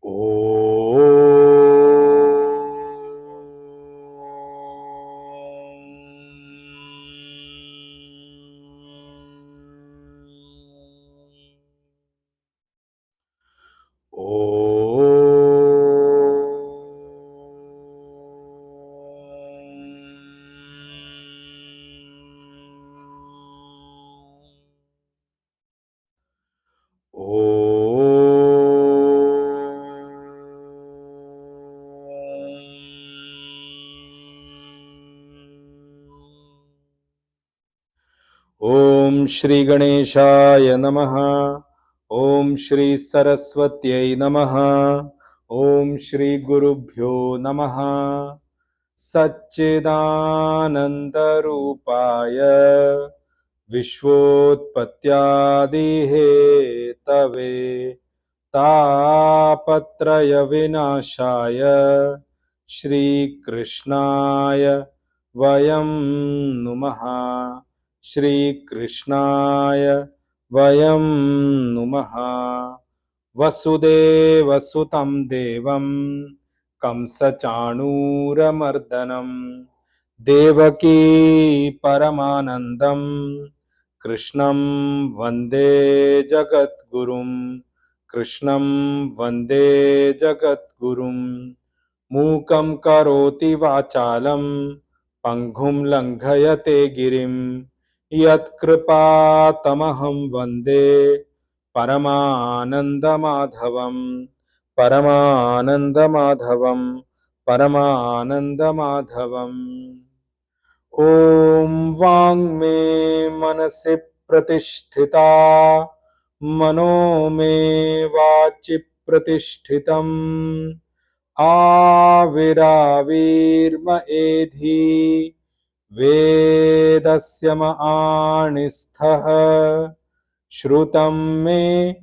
ओ ओम श्री गणेशाय नमः। ओम श्री सरस्वत्यै नमः। ओम श्री गुरुभ्यो नमः। सच्चिदानंद रूपाय विश्वोत्पत्त्यादिहेतवे तापत्रय विनाशाय श्रीकृष्णाय वयं नुमः। श्रीकृष्णाय वयं नुमः। वसुदेवसुतं देवं कंसचाणूरमर्दनं देवकी परमानन्दं कृष्णं वन्दे जगद्गुरुं। कृष्णं वन्दे जगद्गुरुं। मूकं करोति वाचालं पङ्गुं लङ्घयते गिरिं यत्कृपातमहं वन्दे परमानन्दमाधवं। परमानन्दमाधवं परमानन्दमाधवम्। ॐ वाङ्मे मनसि प्रतिष्ठिता मनो मे वाचि प्रतिष्ठितम् आविराविर्म एधि वेदस्य म आणिस्थः श्रुतं मे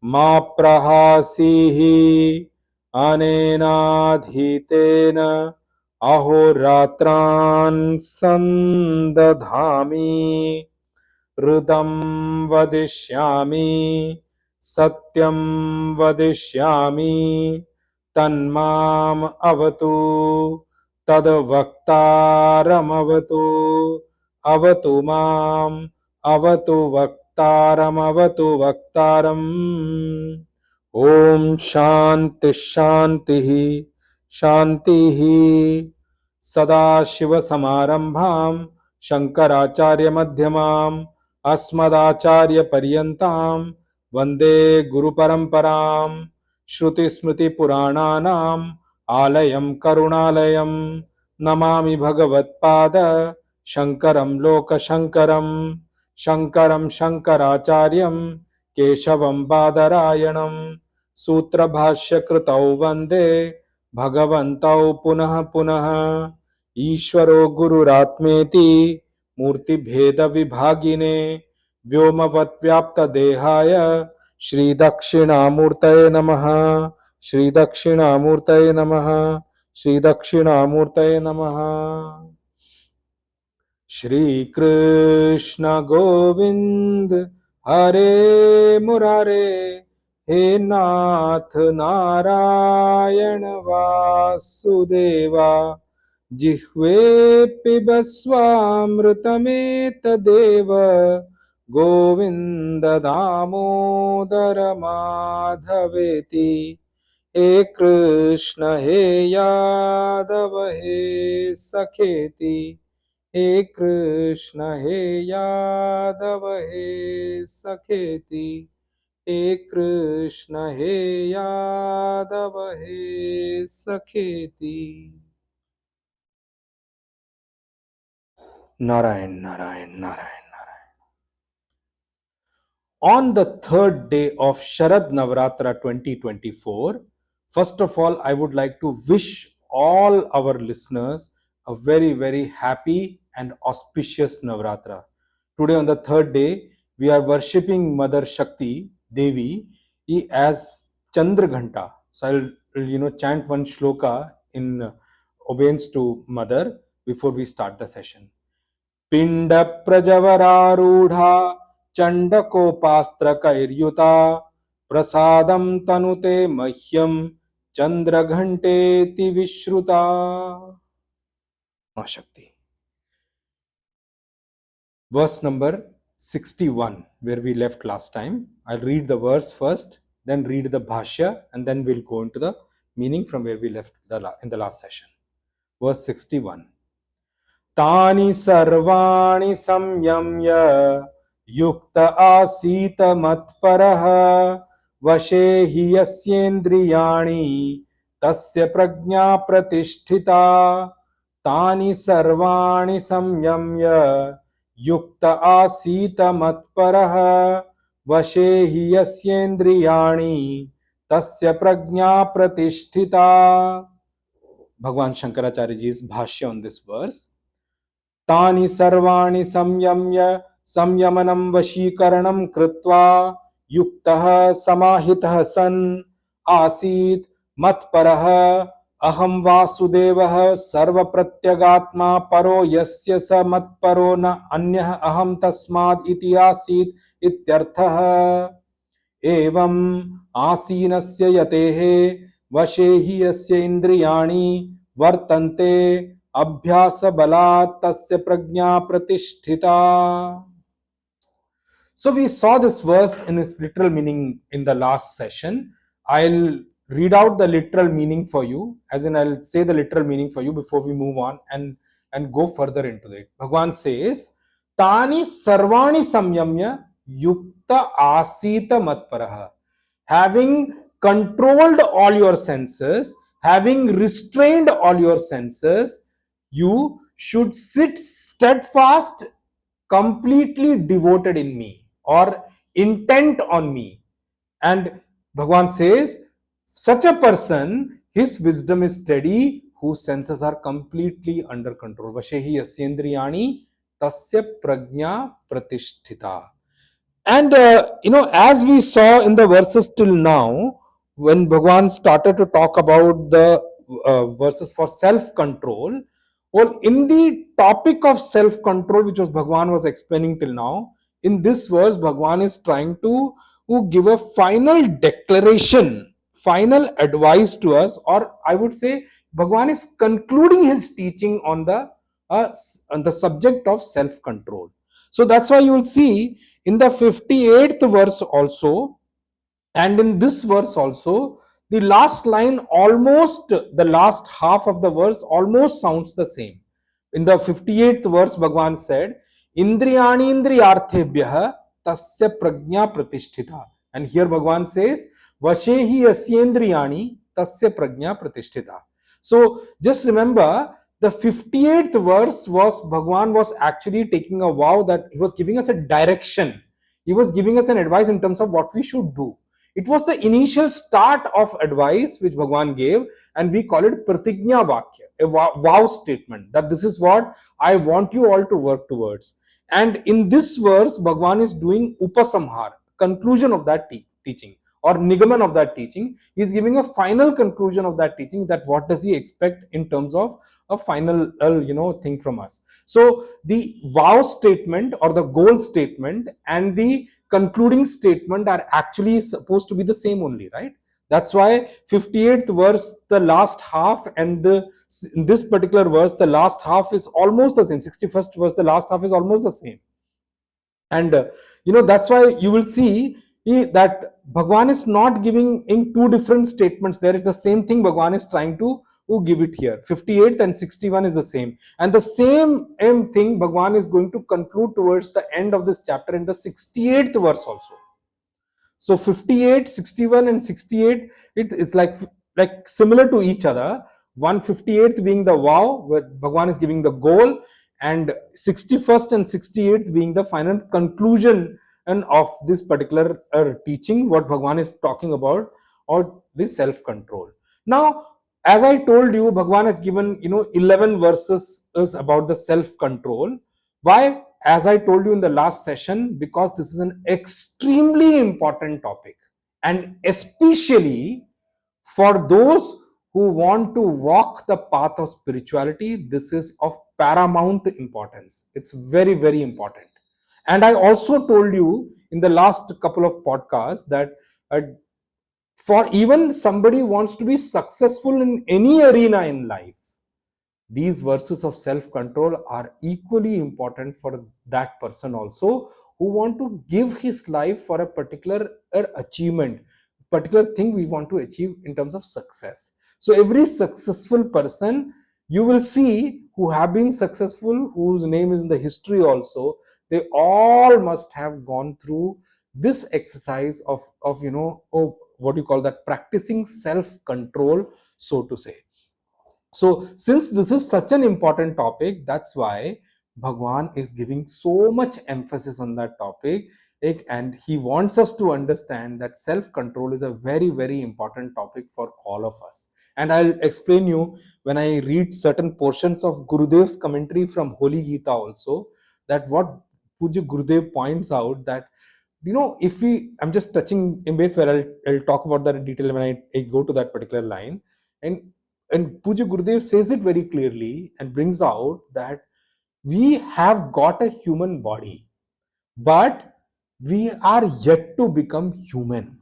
मा प्रहासीः अनेनाधीतेन अहोरात्रान् संदधामि ऋतं वदिष्यामि सत्यं वदिष्यामि तन्माम् अवतु तद्वक्तारमवतु अवतु माम् अवतु वक्तारमवतु वक्तारम्। ओम शांति शांति शांतिः। सदाशिवसमारम्भां शङ्कराचार्यमध्यमाम् अस्मदाचार्यपर्यन्तां वन्दे गुरुपरम्परां। श्रुतिस्मृतिपुराणानाम् आलयं करुणालयं नमामि भगवत्पाद शङ्करं लोकशङ्करं। शङ्करं शङ्कराचार्यं केशवं बादरायणं सूत्रभाष्यकृतौ वन्दे भगवन्तौ पुनः पुनः। ईश्वरो गुरुरात्मेति मूर्तिभेदविभागिने व्योमवद्व्याप्तदेहाय श्रीदक्षिणामूर्तये नमः। श्रीदक्षिणामूर्तये नमः। श्रीदक्षिणामूर्तये नमः। श्री कृष्ण गोविंद हरे मुरारे हे नाथ नारायण वासुदेवा जिह्वे पिबस्वामृतमेतदेव गोविंद दामोदर माधवेति। हे कृष्ण हे यादव हे सखेति। हे कृष्ण हे यादव हे सखेति। हे कृष्ण हे यादव हे सखेति। Narayan Narayan Narayan Narayan. On the third day of Sharad Navratra 2024, first of all, I would like to wish all our listeners a very, very happy and auspicious Navratra. Today, on the third day, we are worshipping Mother Shakti Devi as Chandraghanta. So I'll chant one shloka in obedience to Mother before we start the session. पिंड प्रजवरारूढ़ा चंडकोपास्त्रकैर्युता प्रसादं तनुते मह्यं Chandraghanteti Vishruta. Shakti. Verse number 61, where we left last time. I'll read the verse first, then read the Bhashya, and then we'll go into the meaning from where we left in the last session. Verse 61. Tani sarvani samyamya yukta asita matparaha vashe hi yasyendriyani tasya prajna pratisthita. Tani sarvani samyamya yukta asita matparaha vashe hi yasyendriyani tasya prajna pratisthita. Bhagwan Shankaracharya ji's bhashya on this verse. तानि सर्वाणि संयम्य संयमनं वशीकरणं कृत्वा युक्तः समाहितः सन् आसीत् मत्परः अहं वासुदेवः सर्वप्रत्यगात्मा परो यस्य स मत्परो न अन्यः अहं तस्माद् इति आसीत् इत्यर्थः. एवम् आसीनस्य यतेः वशे हि यस्य इन्द्रियाणि वर्तन्ते अभ्यास बलात् तस्य प्रज्ञा प्रतिष्ठिता. So we saw this verse in its literal meaning in the last session. I'll read out the literal meaning for you, as in I'll say the literal meaning for you before we move on and go further into it. Bhagwan says, Tani sarvani samyamya yukta asita matparaha. Having controlled all your senses, having restrained all your senses, you should sit steadfast, completely devoted in me or intent on me. And Bhagwan says, such a person, his wisdom is steady, whose senses are completely under control. Vashehi yasyendriyani tasya prajna pratisthita. And as we saw in the verses till now, when Bhagwan started to talk about the verses for self-control, well, in the topic of self-control, which was Bhagwan was explaining till now, in this verse, Bhagwan is trying to give a final declaration, final advice to us, or I would say, Bhagwan is concluding his teaching on the subject of self-control. So that's why you will see in the 58th verse also, and in this verse also, the last line, almost the last half of the verse almost sounds the same. In the 58th verse, Bhagwan said, Indriyani indriyarthebhyah tasya prajna pratisthita. And here Bhagwan says, Vashehi yasyendriyani tasya prajna pratisthita. So just remember, the 58th verse was Bhagwan was actually taking a vow that he was giving us a direction. He was giving us an advice in terms of what we should do. It was the initial start of advice which Bhagwan gave, and we call it Pratignya Vakya, a vow statement that this is what I want you all to work towards. And in this verse, Bhagwan is doing Upasamhar, conclusion of that teaching, or Nigaman of that teaching. He is giving a final conclusion of that teaching, that what does he expect in terms of a final thing from us. So the vow statement or the goal statement and the concluding statement are actually supposed to be the same only, right? That's why 58th verse, the last half, and in this particular verse, the last half is almost the same. 61st verse, the last half is almost the same. And that's why you will see that Bhagwan is not giving in two different statements. There is the same thing Bhagwan is trying to give it here. 58th and 61 is the same, and the same thing Bhagwan is going to conclude towards the end of this chapter in the 68th verse also. So 58, 61 and 68, it's like similar to each other. 158th being the vow, where Bhagwan is giving the goal, and 61st and 68th being the final conclusion and of this particular teaching, what Bhagwan is talking about, or this self-control. Now, as I told you, Bhagwan has given 11 verses about the self-control. Why? As I told you in the last session, because this is an extremely important topic, and especially for those who want to walk the path of spirituality, this is of paramount importance. It's very, very important. And I also told you in the last couple of podcasts that For even somebody wants to be successful in any arena in life, these verses of self control are equally important for that person also, who want to give his life for a particular achievement, particular thing we want to achieve in terms of success. So every successful person you will see who have been successful, whose name is in the history also, they all must have gone through this exercise of what you call that, practicing self control, so to say. So, since this is such an important topic, that's why Bhagwan is giving so much emphasis on that topic. And he wants us to understand that self control is a very, very important topic for all of us. And I'll explain you when I read certain portions of Gurudev's commentary from Holy Gita also, that what Puja Gurudev points out, that if we, I'm just touching in base where I'll talk about that in detail when I go to that particular line. And Puja Gurudev says it very clearly and brings out that we have got a human body, but we are yet to become human.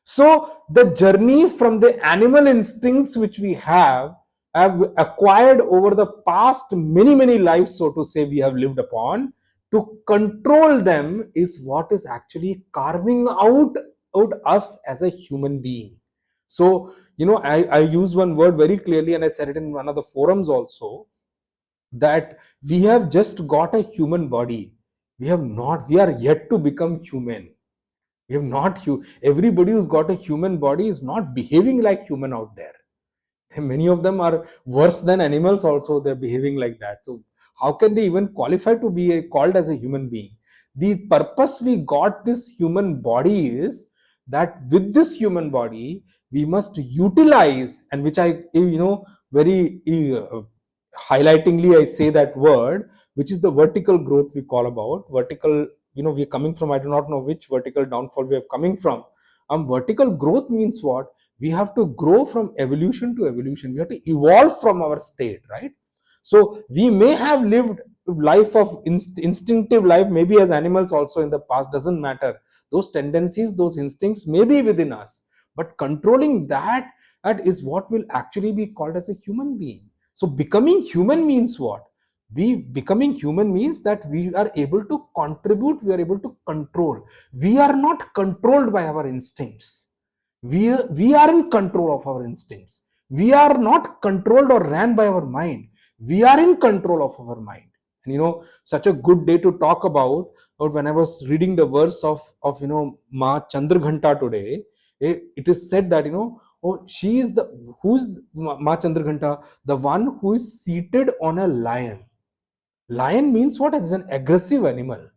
So the journey from the animal instincts which we have acquired over the past many, many lives, so to say, we have lived upon, to control them is what is actually carving out us as a human being. So, I use one word very clearly, and I said it in one of the forums also, that we have just got a human body. We are yet to become human. We have not, everybody who's got a human body is not behaving like human out there. Many of them are worse than animals also, they're behaving like that. So how can they even qualify to be called as a human being? The purpose we got this human body is that with this human body we must utilize, and which I very highlightingly I say that word, which is the vertical growth we call about. Vertical, we're coming from, I do not know which vertical downfall we are coming from. Vertical growth means what? We have to grow from evolution to evolution. We have to evolve from our state, right? So we may have lived life of instinctive life, maybe as animals also in the past, doesn't matter. Those tendencies, those instincts may be within us, but controlling that is what will actually be called as a human being. So becoming human means what? Becoming human means that we are able to contribute, we are able to control. We are not controlled by our instincts. We are in control of our instincts. We are not controlled or ran by our mind. We are in control of our mind. And such a good day to talk about. But when I was reading the verse of Ma Chandraghanta today, it is said that she is who's Ma Chandraghanta, the one who is seated on a lion. Lion means what? It is an aggressive animal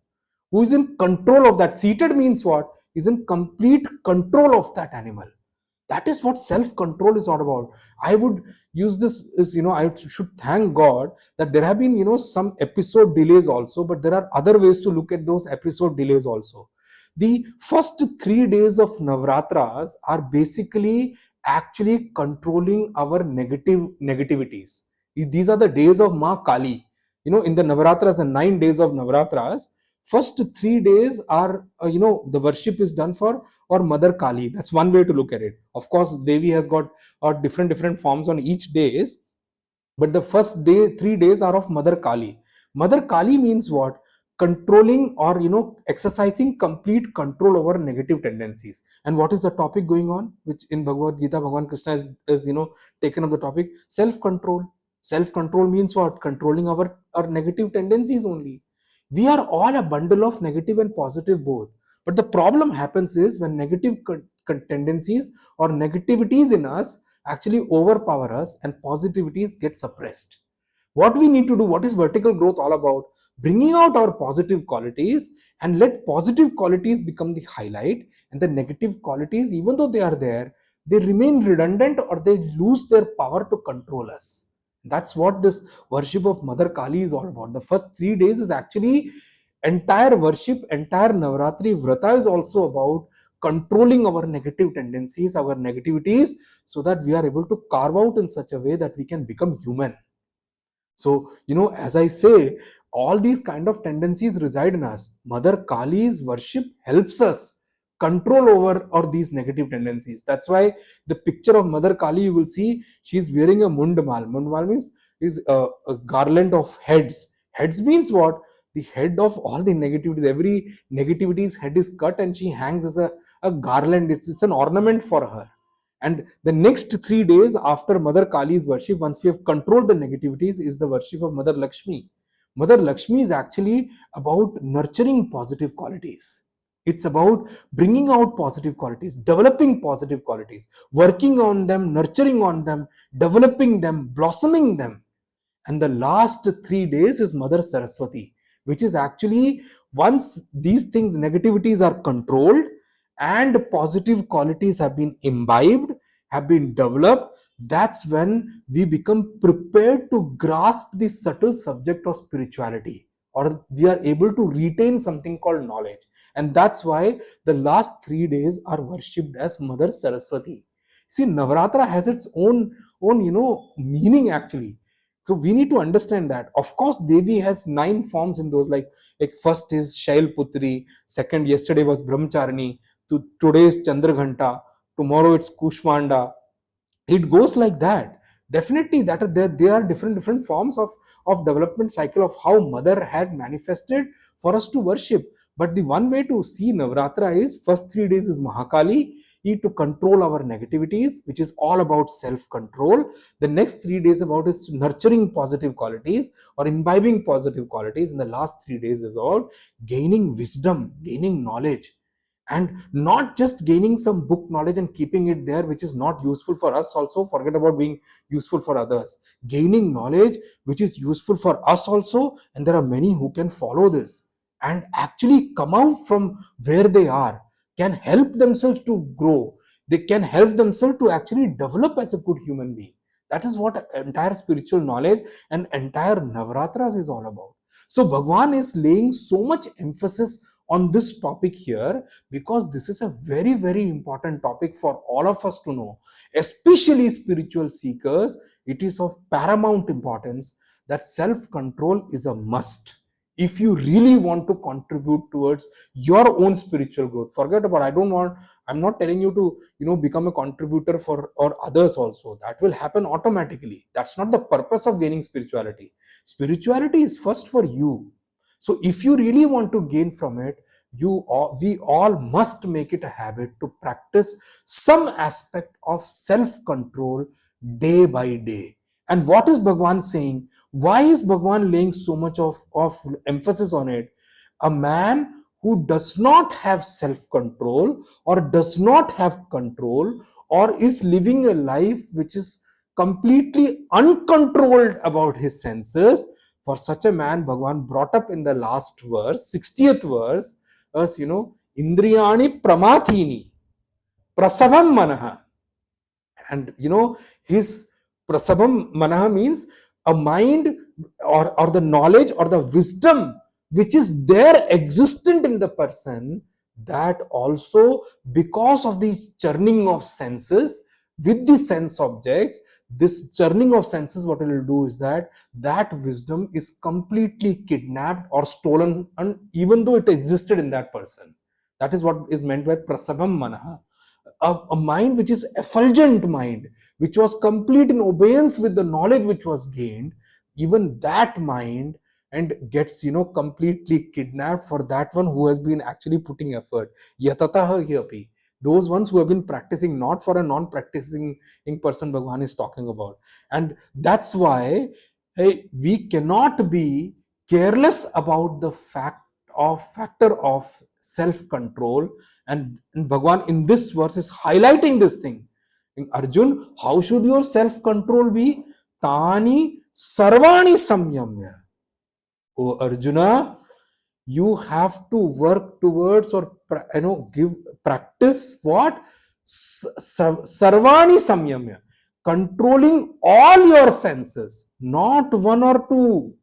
who is in control of that. Seated means what? Is in complete control of that animal. That is what self-control is all about. I would use this as, I should thank God that there have been, some episode delays also, but there are other ways to look at those episode delays also. The first 3 days of Navratras are basically actually controlling our negativities. These are the days of Ma Kali. In the Navratras, the 9 days of Navratras, first 3 days are, the worship is done for or Mother Kali. That's one way to look at it. Of course, Devi has got different forms on each days, but the first day, 3 days are of Mother Kali. Mother Kali means what? Controlling or exercising complete control over negative tendencies. And what is the topic going on, which in Bhagavad Gita Bhagavan Krishna is taken up the topic? Self-control. Self-control means what? Controlling our negative tendencies only. We are all a bundle of negative and positive both. But the problem happens is when negative tendencies or negativities in us actually overpower us and positivities get suppressed. What we need to do, what is vertical growth all about? Bringing out our positive qualities and let positive qualities become the highlight, and the negative qualities, even though they are there, they remain redundant or they lose their power to control us. That's what this worship of Mother Kali is all about. The first 3 days is actually entire worship, entire Navratri Vrata is also about controlling our negative tendencies, our negativities, so that we are able to carve out in such a way that we can become human. So, as I say, all these kind of tendencies reside in us. Mother Kali's worship helps us control over or these negative tendencies. That's why the picture of Mother Kali, you will see she's wearing a mundmal. Mundmal means is a garland of heads. Heads means what? The head of all the negativities. Every negativity's head is cut and she hangs as a garland. It's an ornament for her. And the next 3 days after Mother Kali's worship, once we have controlled the negativities, is the worship of Mother Lakshmi. Mother Lakshmi is actually about nurturing positive qualities. It's about bringing out positive qualities, developing positive qualities, working on them, nurturing on them, developing them, blossoming them. And the last 3 days is Mother Saraswati, which is actually, once these things, negativities are controlled and positive qualities have been imbibed, have been developed, that's when we become prepared to grasp the subtle subject of spirituality, or we are able to retain something called knowledge. And that's why the last 3 days are worshipped as Mother Saraswati. See, Navratra has its own meaning actually. So we need to understand that. Of course, Devi has 9 forms in those. Like first is Shail Putri, second, yesterday was Brahmacharani, today is Chandraghanta, tomorrow it's Kushmanda. It goes like that. Definitely, that there are different forms of development cycle of how Mother had manifested for us to worship. But the one way to see Navratra is, first 3 days is Mahakali, to control our negativities, which is all about self-control. The next 3 days about is nurturing positive qualities or imbibing positive qualities. And the last 3 days is about gaining wisdom, gaining knowledge, and not just gaining some book knowledge and keeping it there, which is not useful for us. Also, forget about being useful for others. Gaining knowledge which is useful for us also, and there are many who can follow this and actually come out from where they are, can help themselves to grow, they can help themselves to actually develop as a good human being. That is what entire spiritual knowledge and entire Navratras is all about. So Bhagwan is laying so much emphasis on this topic here, because this is a very, very important topic for all of us to know, especially spiritual seekers. It is of paramount importance that self-control is a must if you really want to contribute towards your own spiritual growth. Forget about, I'm not telling you to become a contributor for or others also. That will happen automatically. That's not the purpose of gaining spirituality. Spirituality is first for you. So if you really want to gain from it, we all must make it a habit to practice some aspect of self-control day by day. And what is Bhagwan saying? Why is Bhagwan laying so much of emphasis on it? A man who does not have self-control, or does not have control, or is living a life which is completely uncontrolled about his senses, for such a man, Bhagwan brought up in the last verse, 60th verse, as Indriyani Pramathini, Prasavam Manaha. And his Prasabam Manaha means a mind, or the knowledge or the wisdom which is there existent in the person, that also, because of the churning of senses with the sense objects, this churning of senses, what it will do is that wisdom is completely kidnapped or stolen, and even though it existed in that person. That is what is meant by Prasabam Manaha. A mind which is effulgent mind, which was complete in obedience with the knowledge which was gained, even that mind and gets completely kidnapped for that one who has been actually putting effort. Yatataha hyapi, those ones who have been practicing, not for a non-practicing person Bhagwan is talking about. And that's why we cannot be careless about the factor of self-control. And Bhagwan in this verse is highlighting this thing. Arjun, how should your self-control be? Tani sarvani samyamya. Oh Arjuna, you have to work towards, or give practice what? Sarvani samyamya, controlling all your senses, not one or two.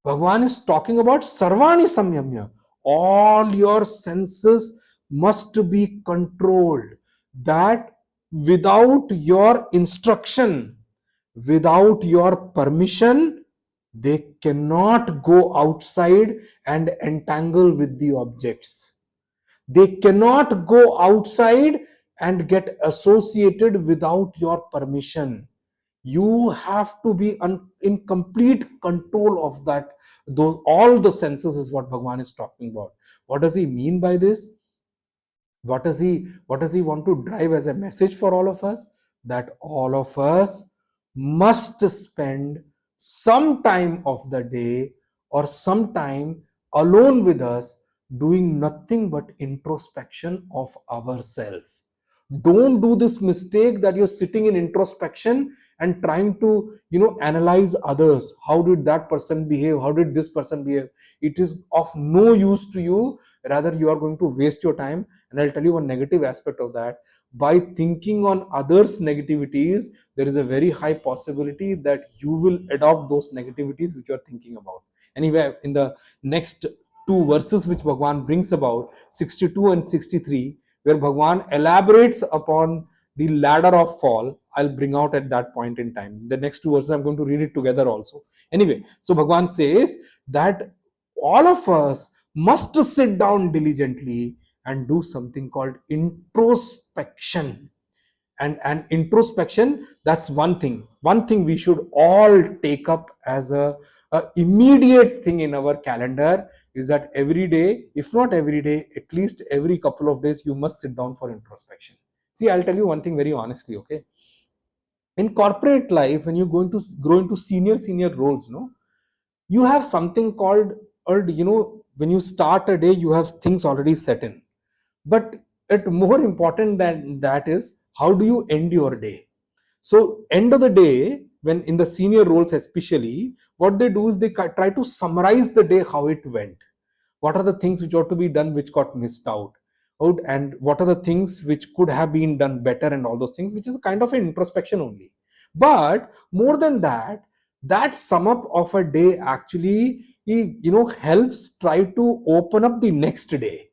Bhagwan is talking about sarvani samyamya. All your senses must be controlled. That without your instruction, without your permission, they cannot go outside and entangle with the objects. They cannot go outside and get associated without your permission. You have to be in complete control of that. Those all the senses is what Bhagwan is talking about. What does he mean by this? What does he want to drive as a message for all of us? That all of us must spend some time of the day or some time alone with us, doing nothing but introspection of ourselves. Don't do this mistake that you're sitting in introspection and trying to analyze others. How did that person behave? How did this person behave? It is of no use to you. Rather, you are going to waste your time. And I'll tell you one negative aspect of that. By thinking on others negativities, there is a very high possibility that you will adopt those negativities which you are thinking about. Anyway, in the next two verses which Bhagwan brings about, 62 and 63, where Bhagwan elaborates upon the ladder of fall, I'll bring out at that point in time. The next two verses, I'm going to read it together also. Anyway, so Bhagwan says that all of us must sit down diligently and do something called introspection. And introspection, that's one thing we should all take up as a immediate thing in our calendar, is that every day, if not every day, at least every couple of days, you must sit down for introspection. See, I'll tell you one thing very honestly, okay? In corporate life, when you're going to grow into senior roles, no, you have something called, or when you start a day, you have things already set in. But it more important than that is, how do you end your day? So end of the day, when in the senior roles especially, what they do is they try to summarize the day, how it went. What are the things which ought to be done which got missed out, and what are the things which could have been done better, and all those things, which is kind of an introspection only. But more than that, that sum up of a day actually helps try to open up the next day.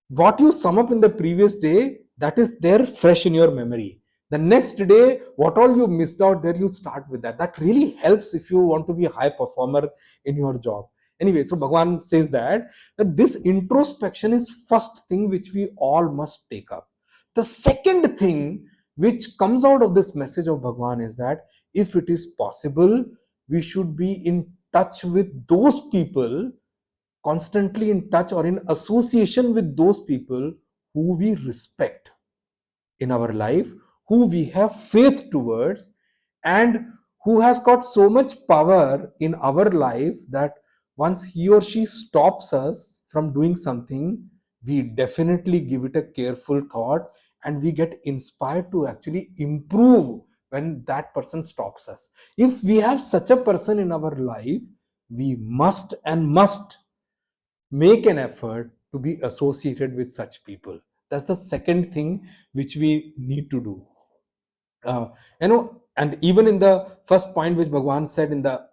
What you sum up in the previous day, that is there fresh in your memory. The next day, what all you missed out, there you start with that really helps if you want to be a high performer in your job. Anyway, so Bhagwan says that this introspection is first thing which we all must take up. The second thing which comes out of this message of Bhagwan is that if it is possible, we should be in touch with those people, constantly in touch or in association with those people who we respect in our life, who we have faith towards, and who has got so much power in our life that once he or she stops us from doing something, we definitely give it a careful thought, and we get inspired to actually improve when that person stops us. If we have such a person in our life, we must make an effort to be associated with such people. That's the second thing which we need to do. uh, and even in the first point which Bhagwan said in the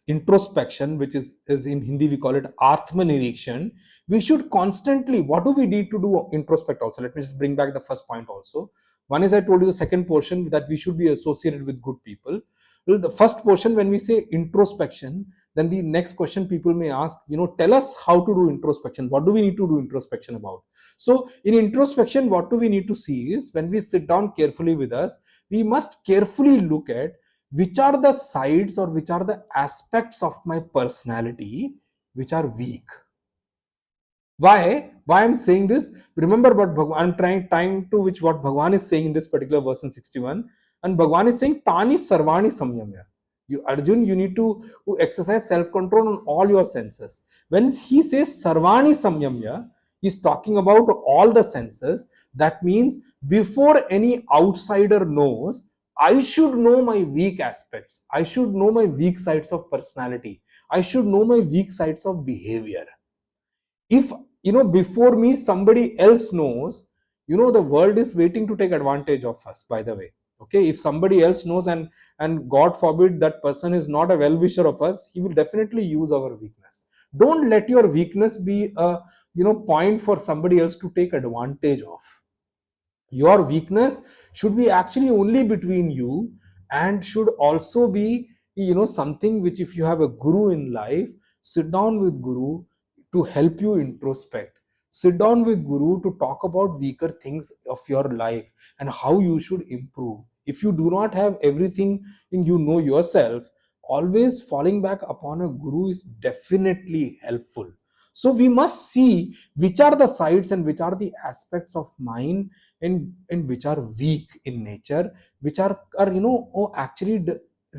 introspection, which is in Hindi we call it atma nirikshan. We should constantly, what do we need to do introspect also? Let me just bring back the first point also. One is, I told you the second portion, that we should be associated with good people. Well, the first portion, when we say introspection, then the next question people may ask, tell us how to do introspection. What do we need to do introspection about? So in introspection, what do we need to see is, when we sit down carefully with us, we must carefully look at which are the sides or which are the aspects of my personality which are weak. Why I'm saying this? Remember what Bhagwan, I'm trying to which what Bhagwan is saying in this particular verse in 61. And Bhagwan is saying tani sarvani samyamya. You, Arjun, you need to exercise self-control on all your senses. When he says sarvani samyamya, he's talking about all the senses. That means before any outsider knows, I should know my weak aspects, I should know my weak sides of personality, I should know my weak sides of behavior. If before me somebody else knows, the world is waiting to take advantage of us, by the way. Okay, if somebody else knows, and God forbid that person is not a well-wisher of us, he will definitely use our weakness. Don't let your weakness be a point for somebody else to take advantage of. Your weakness should be actually only between you, and should also be something which, if you have a guru in life, sit down with guru to help you introspect. Sit down with guru to talk about weaker things of your life and how you should improve. If you do not have everything in you know yourself, always falling back upon a guru is definitely helpful. So we must see which are the sides and which are the aspects of mine, and which are weak in nature, which are actually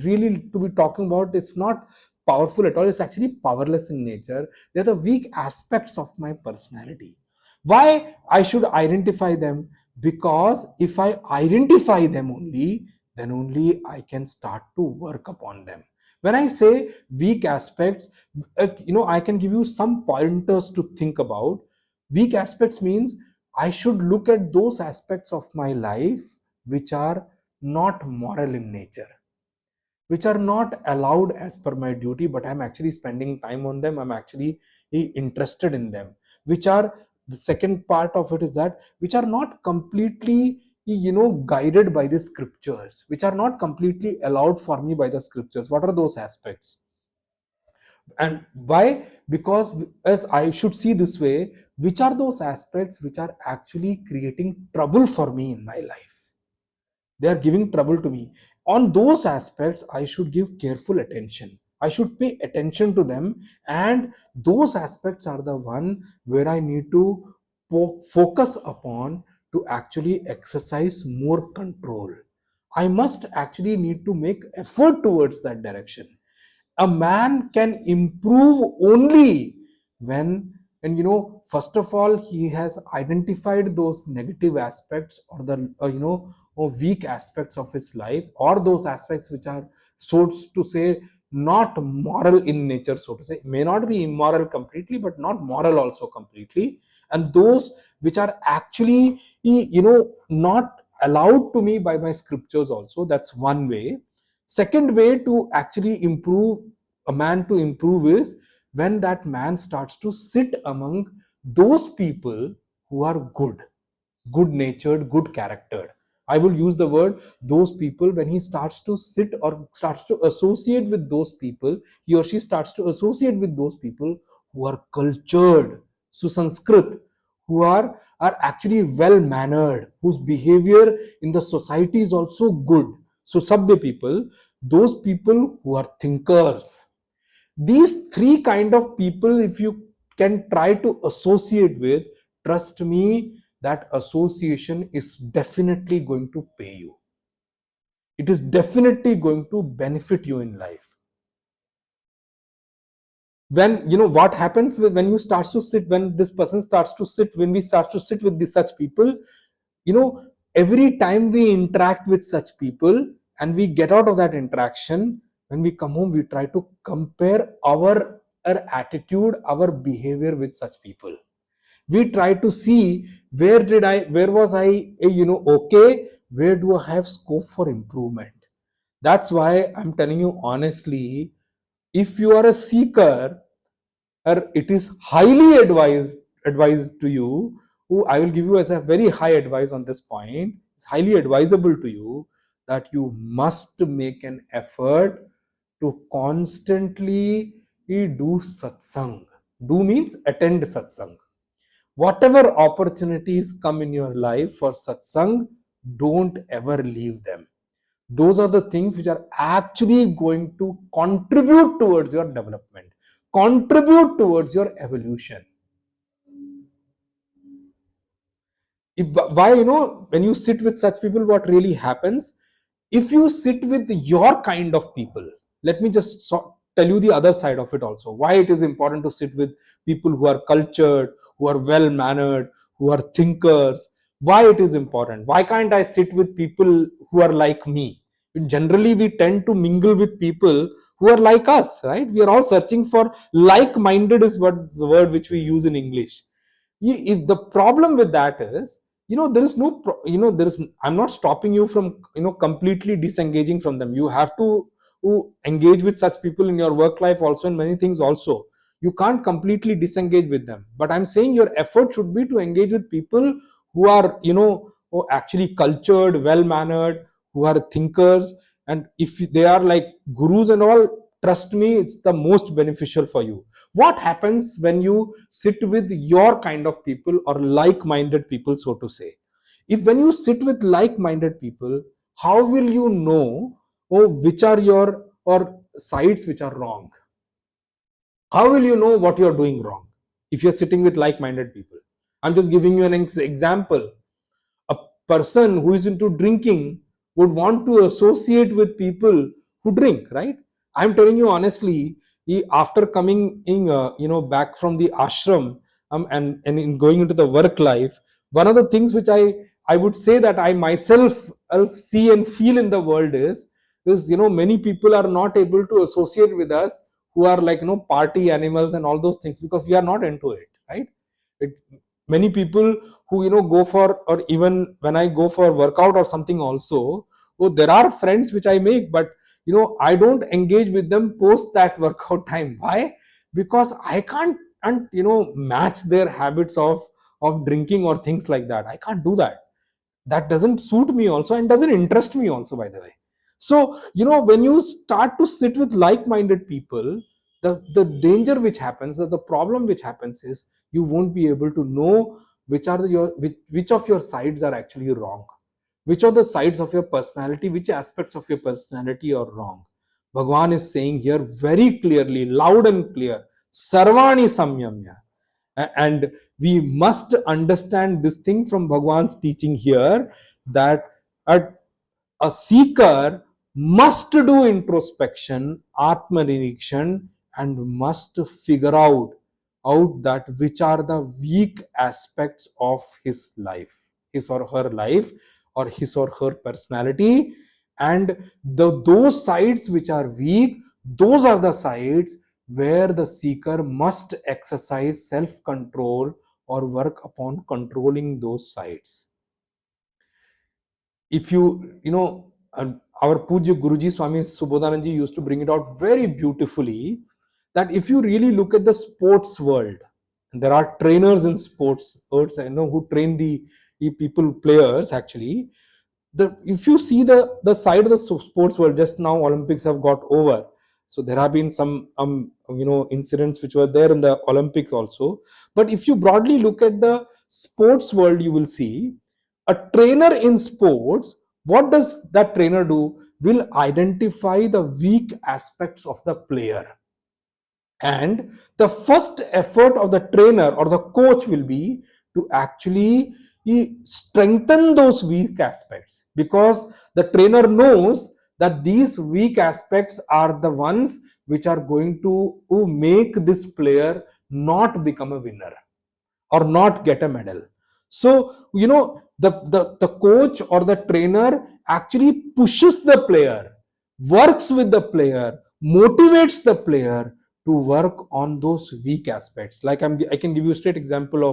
really to be talking about, it's not powerful at all, it's actually powerless in nature. They're the weak aspects of my personality. Why I should identify them? Because if I identify them only, then only I can start to work upon them. When I say weak aspects, I can give you some pointers to think about. Weak aspects means I should look at those aspects of my life which are not moral in nature, which are not allowed as per my duty, but I'm actually spending time on them, I'm actually interested in them, which are, the second part of it is that, which are not completely guided by the scriptures, which are not completely allowed for me by the scriptures. What are those aspects? And why? Because as I should see this way, which are those aspects which are actually creating trouble for me in my life? They are giving trouble to me. On those aspects I should give careful attention, I should pay attention to them. And those aspects are the one where I need to focus upon, to actually exercise more control. I must actually need to make effort towards that direction. A man can improve only when, and first of all, he has identified those negative aspects, or the or weak aspects of his life, or those aspects which are, so to say, not moral in nature, so to say, may not be immoral completely but not moral also completely, and those which are actually not allowed to me by my scriptures also. That's one way. Second way to actually improve, a man to improve, is when that man starts to sit among those people who are good natured, good charactered. I will use the word those people. When he starts to sit or starts to associate with those people, he or she starts to associate with those people who are cultured, susanskrit, who are actually well mannered, whose behavior in the society is also good. So sabya people, those people who are thinkers, these three kind of people, if you can try to associate with, trust me, that association is definitely going to pay you. It is definitely going to benefit you in life. When what happens when you start to sit, when this person starts to sit, when we start to sit with such people, you know every time we interact with such people and we get out of that interaction, when we come home, we try to compare our attitude, our behavior with such people. We try to see, where was I okay, where do I have scope for improvement. That's why I'm telling you honestly, if you are a seeker, or it is highly advised to you, who I will give you as a very high advice on this point, it's highly advisable to you that you must make an effort to constantly do satsang. Do means attend satsang. Whatever opportunities come in your life for satsang, don't ever leave them. Those are the things which are actually going to contribute towards your development, contribute towards your evolution. Why, when you sit with such people, what really happens? If you sit with your kind of people, let me just tell you the other side of it also, why it is important to sit with people who are cultured, who are well mannered, who are thinkers. Why it is important? Why can't I sit with people who are like me? Generally we tend to mingle with people who are like us, right? We are all searching for like minded, is what the word which we use in English. If the problem with that is, there is no there is, I'm not stopping you from completely disengaging from them. You have to engage with such people in your work life also, and many things also. You can't completely disengage with them, but I'm saying your effort should be to engage with people who are who are actually cultured, well mannered, who are thinkers. And if they are like gurus and all, trust me, it's the most beneficial for you. What happens when you sit with your kind of people or like-minded people, so to say? If when you sit with like-minded people, how will you know, oh, which are your or sides which are wrong? How will you know what you're doing wrong if you're sitting with like-minded people? I'm just giving you an example. A person who is into drinking would want to associate with people who drink, right? I'm telling you honestly, after coming in, back from the ashram, and in going into the work life, one of the things which I would say that I myself see and feel in the world is many people are not able to associate with us who are like party animals and all those things, because we are not into it, right? it, Many people who go for, or even when I go for workout or something also, oh, there are friends which I make, but I don't engage with them post that workout time. Why? Because I can't, and match their habits of drinking or things like that. I can't do that. That doesn't suit me also, and doesn't interest me also, by the way. So when you start to sit with like-minded people, the danger which happens, the problem which happens is, you won't be able to know which are which of your sides are actually wrong, which are the sides of your personality, which aspects of your personality are wrong. Bhagwan is saying here very clearly, loud and clear, sarvani samyamya. And we must understand this thing from Bhagwan's teaching here, that a, a seeker must do introspection, atma-nirikshan, and must figure out that which are the weak aspects of his life, his or her life, or his or her personality. And those sides which are weak, those are the sides where the seeker must exercise self-control or work upon controlling those sides. If our Pujya Guruji Swami Subodhananji used to bring it out very beautifully, that if you really look at the sports world, and there are trainers in sports, who train the people, players actually. If you see the side of the sports world, just now Olympics have got over, so there have been some incidents which were there in the Olympic also. But if you broadly look at the sports world, you will see a trainer in sports. What does that trainer do? Will identify the weak aspects of the player, and the first effort of the trainer or the coach will be to actually strengthen those weak aspects, because the trainer knows that these weak aspects are the ones which are going to make this player not become a winner or not get a medal. So the coach or the trainer actually pushes the player, works with the player, motivates the player to work on those weak aspects. Like I can give you a straight example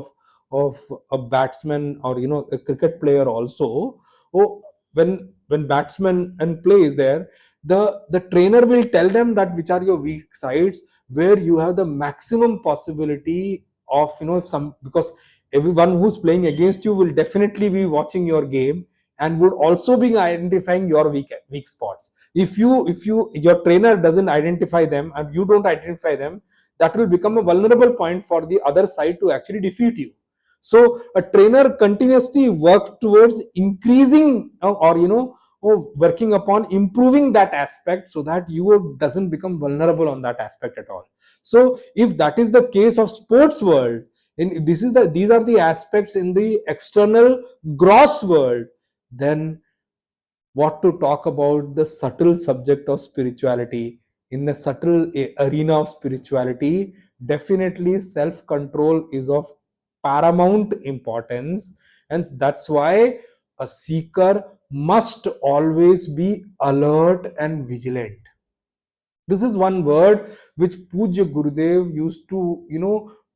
of a batsman, or a cricket player also. Oh, when batsman and play is there, the trainer will tell them that which are your weak sides, where you have the maximum possibility of if some, because everyone who's playing against you will definitely be watching your game and would also be identifying your weak spots. If your trainer doesn't identify them and you don't identify them, that will become a vulnerable point for the other side to actually defeat you. So a trainer continuously works towards increasing, or working upon improving that aspect, so that you doesn't become vulnerable on that aspect at all. So if that is the case of sports world, and these are the aspects in the external gross world, then what to talk about the subtle subject of spirituality? In the subtle arena of spirituality, definitely self control is of paramount importance, and that's why a seeker must always be alert and vigilant. This is one word which Pujya Gurudev used to,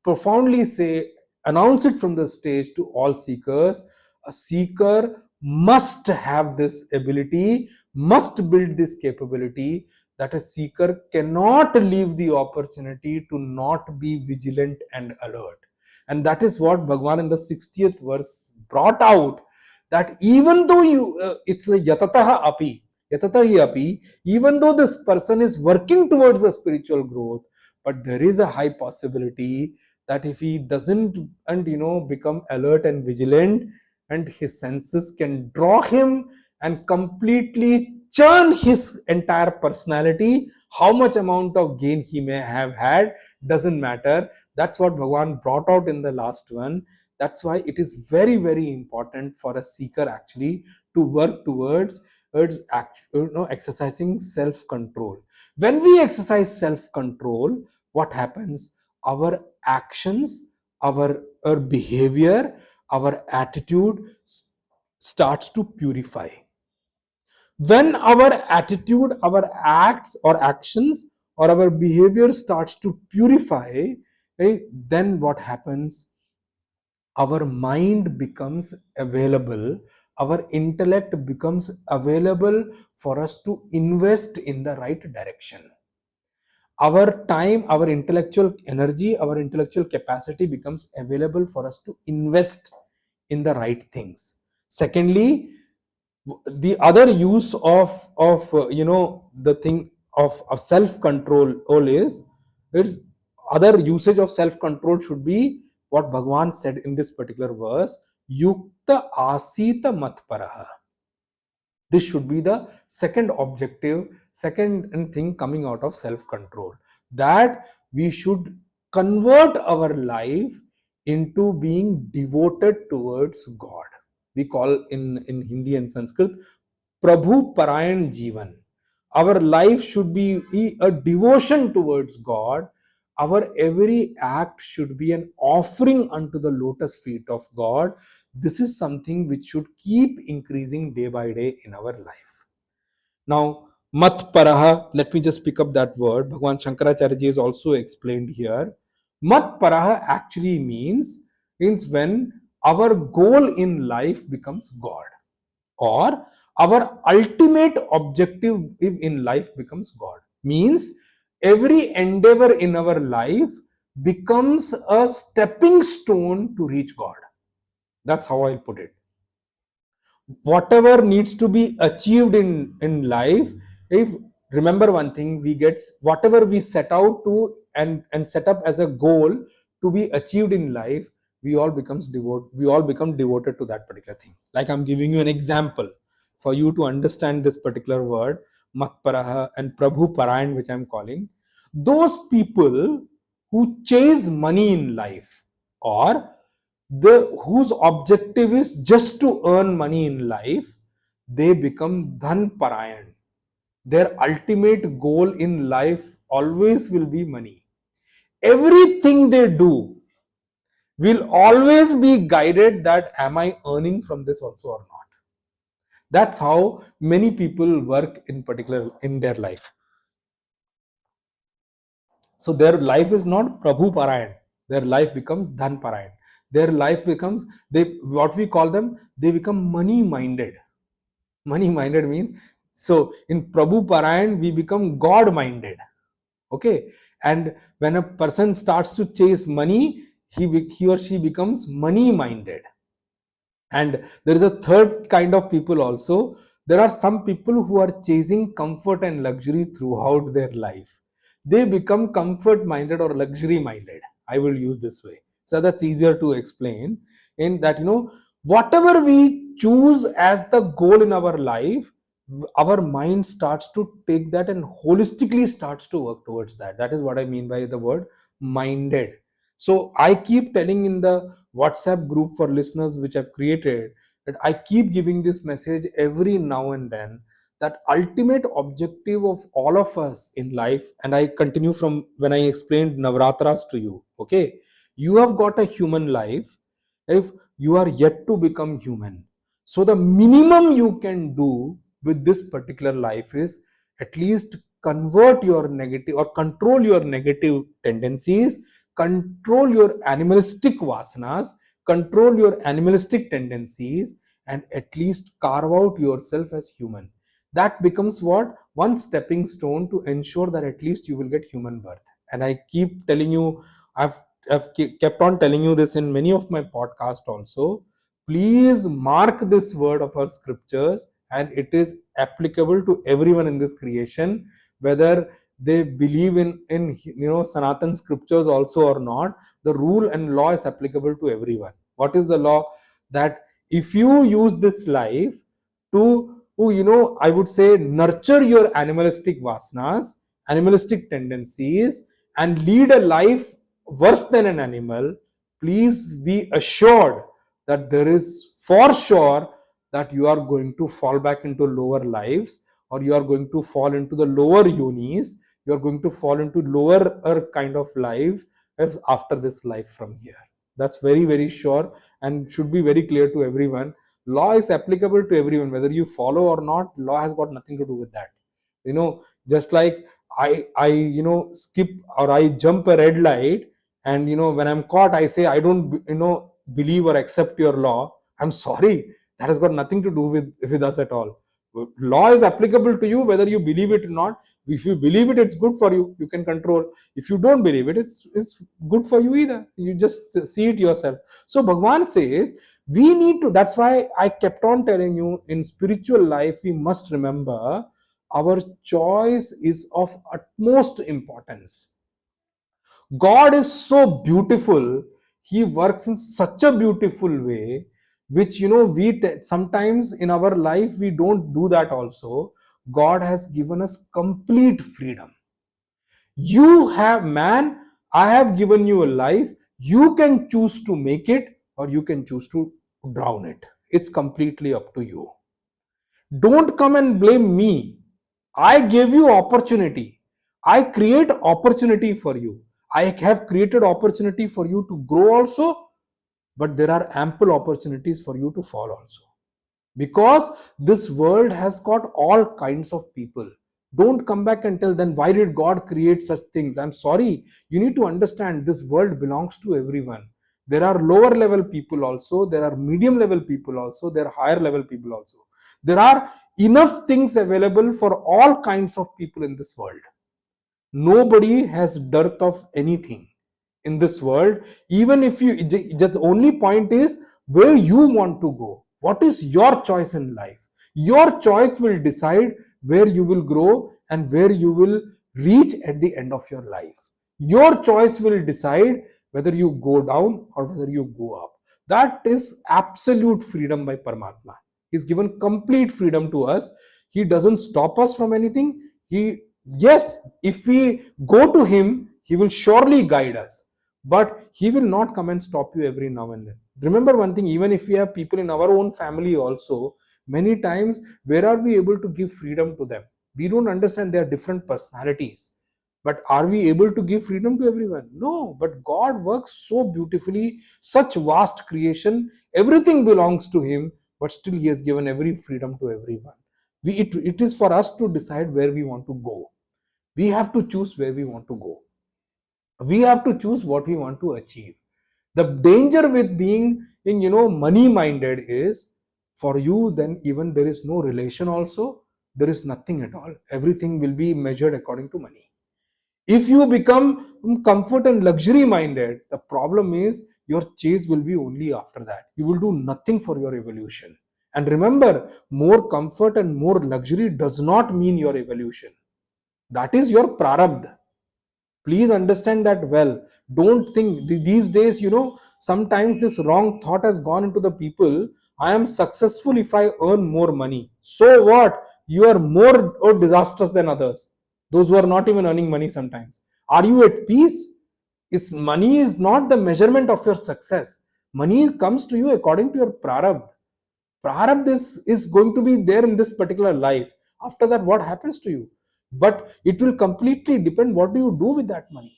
profoundly say, announce it from the stage to all seekers. A seeker must have this ability, must build this capability, that a seeker cannot leave the opportunity to not be vigilant and alert. And that is what Bhagwan in the 60th verse brought out, that even though it's like yatataha api, even though this person is working towards the spiritual growth, but there is a high possibility that if he doesn't and become alert and vigilant, and his senses can draw him and completely churn his entire personality, how much amount of gain he may have had doesn't matter. That's what Bhagwan brought out in the last one. That's why it is very, very important for a seeker actually to work towards exercising self control. When we exercise self control, what happens? Our actions, our behavior, our attitude starts to purify. When our attitude, our acts or actions or our behavior starts to purify, right, then what happens? Our mind becomes available, our intellect becomes available for us to invest in the right direction. Our time, our intellectual energy, our intellectual capacity becomes available for us to invest in the right things. Secondly, the other use of the thing of self control is other usage of self control should be what Bhagwan said in this particular verse: yukta asita matparaha. This should be the second objective, second thing coming out of self control, that we should convert our life into being devoted towards God. We call in Hindi and Sanskrit Prabhu Parayan Jivan. Our life should be a devotion towards God. Our every act should be an offering unto the lotus feet of God. This is something which should keep increasing day by day in our life. Now, mat paraha, let me just pick up that word. Bhagwan Shankaracharya ji is also explained here. Mat paraha actually means when our goal in life becomes God, or our ultimate objective in life becomes God. Means every endeavor in our life becomes a stepping stone to reach God. That's how I'll put it. Whatever needs to be achieved in life, if remember one thing, we get whatever we set out to and set up as a goal to be achieved in life, we all become devoted to that particular thing. Like I'm giving you an example for you to understand this particular word matparaha and prabhu parayan, which I'm calling. Those people who chase money in life, or the whose objective is just to earn money in life, they become dhan parayan. Their ultimate goal in life always will be money. Everything they do will always be guided that am I earning from this also or not. That's how many people work in particular in their life. So their life is not prabhu parayan, their life becomes dhan parayan. Their life becomes, they, what we call them, they become money minded. Money minded means, so in prabhu parayan we become God minded. Okay. And when a person starts to chase money, he or she becomes money minded. And there is a third kind of people also. There are some people who are chasing comfort and luxury throughout their life. They become comfort minded or luxury minded. I will use this way. So that's easier to explain. In that, whatever we choose as the goal in our life, our mind starts to take that and holistically starts to work towards that. That is what I mean by the word minded. So I keep telling in the WhatsApp group for listeners which I've created, that I keep giving this message every now and then, that ultimate objective of all of us in life, and I continue from when I explained Navratras to you. Okay, you have got a human life. If you are yet to become human, so the minimum you can do with this particular life is at least convert your negative or control your negative tendencies, control your animalistic vasanas, control your animalistic tendencies, and at least carve out yourself as human. That becomes what? One stepping stone to ensure that at least you will get human birth. And I keep telling you, I've kept on telling you this in many of my podcasts also. Please mark this word of our scriptures, and it is applicable to everyone in this creation, whether they believe in Sanatan scriptures also or not, the rule and law is applicable to everyone. What is the law? That if you use this life to I would say nurture your animalistic vasanas, animalistic tendencies, and lead a life worse than an animal, please be assured that there is for sure that you are going to fall back into lower lives, or you are going to fall into the lower yonis, you are going to fall into lower kind of lives after this life from here. That's very, very sure and should be very clear to everyone. Law is applicable to everyone, whether you follow or not. Law has got nothing to do with that. Just like I skip or I jump a red light, and when I'm caught, I say I don't believe or accept your law. I'm sorry, that has got nothing to do with us at all. Law is applicable to you whether you believe it or not. If you believe it, it's good for you, you can control. If you don't believe it, it's good for you either, you just see it yourself. So Bhagwan says we need to, that's why I kept on telling you, in spiritual life we must remember our choice is of utmost importance. God is so beautiful, he works in such a beautiful way, which we sometimes in our life we don't do that also. God has given us complete freedom. You have, man, I have given you a life, you can choose to make it or you can choose to drown it. It's completely up to you. Don't come and blame me. I gave you opportunity. I create opportunity for you. I have created opportunity for you to grow also, but there are ample opportunities for you to fall also. Because this world has got all kinds of people. Don't come back and tell, then why did God create such things? I'm sorry. You need to understand this world belongs to everyone. There are lower level people also, there are medium level people also, there are higher level people also. There are enough things available for all kinds of people in this world. Nobody has dearth of anything in this world. Even if you just, the only point is where you want to go. What is your choice in life? Your choice will decide where you will grow and where you will reach at the end of your life. Your choice will decide whether you go down or whether you go up. That is absolute freedom by Paramatma. He's given complete freedom to us. He doesn't stop us from anything. Yes, if we go to him, he will surely guide us, but he will not come and stop you every now and then. Remember one thing, even if we have people in our own family also, many times where are we able to give freedom to them? We don't understand, they are different personalities, but are we able to give freedom to everyone? No. But God works so beautifully, such vast creation, everything belongs to him, but still he has given every freedom to everyone. It is for us to decide where we want to go. We have to choose where we want to go. We have to choose what we want to achieve. The danger with being in money minded is, for you then even there is no relation also, there is nothing at all. Everything will be measured according to money. If you become comfort and luxury minded, the problem is your chase will be only after that. You will do nothing for your evolution. And remember, more comfort and more luxury does not mean your evolution. That is your prarabdha. Please understand that well. Don't think these days, sometimes this wrong thought has gone into the people. I am successful if I earn more money. So what? You are more or disastrous than others, those who are not even earning money sometimes. Are you at peace? Money is not the measurement of your success. Money comes to you according to your prarabdha. Prarabdha is going to be there in this particular life. After that, what happens to you? But it will completely depend, what do you do with that money?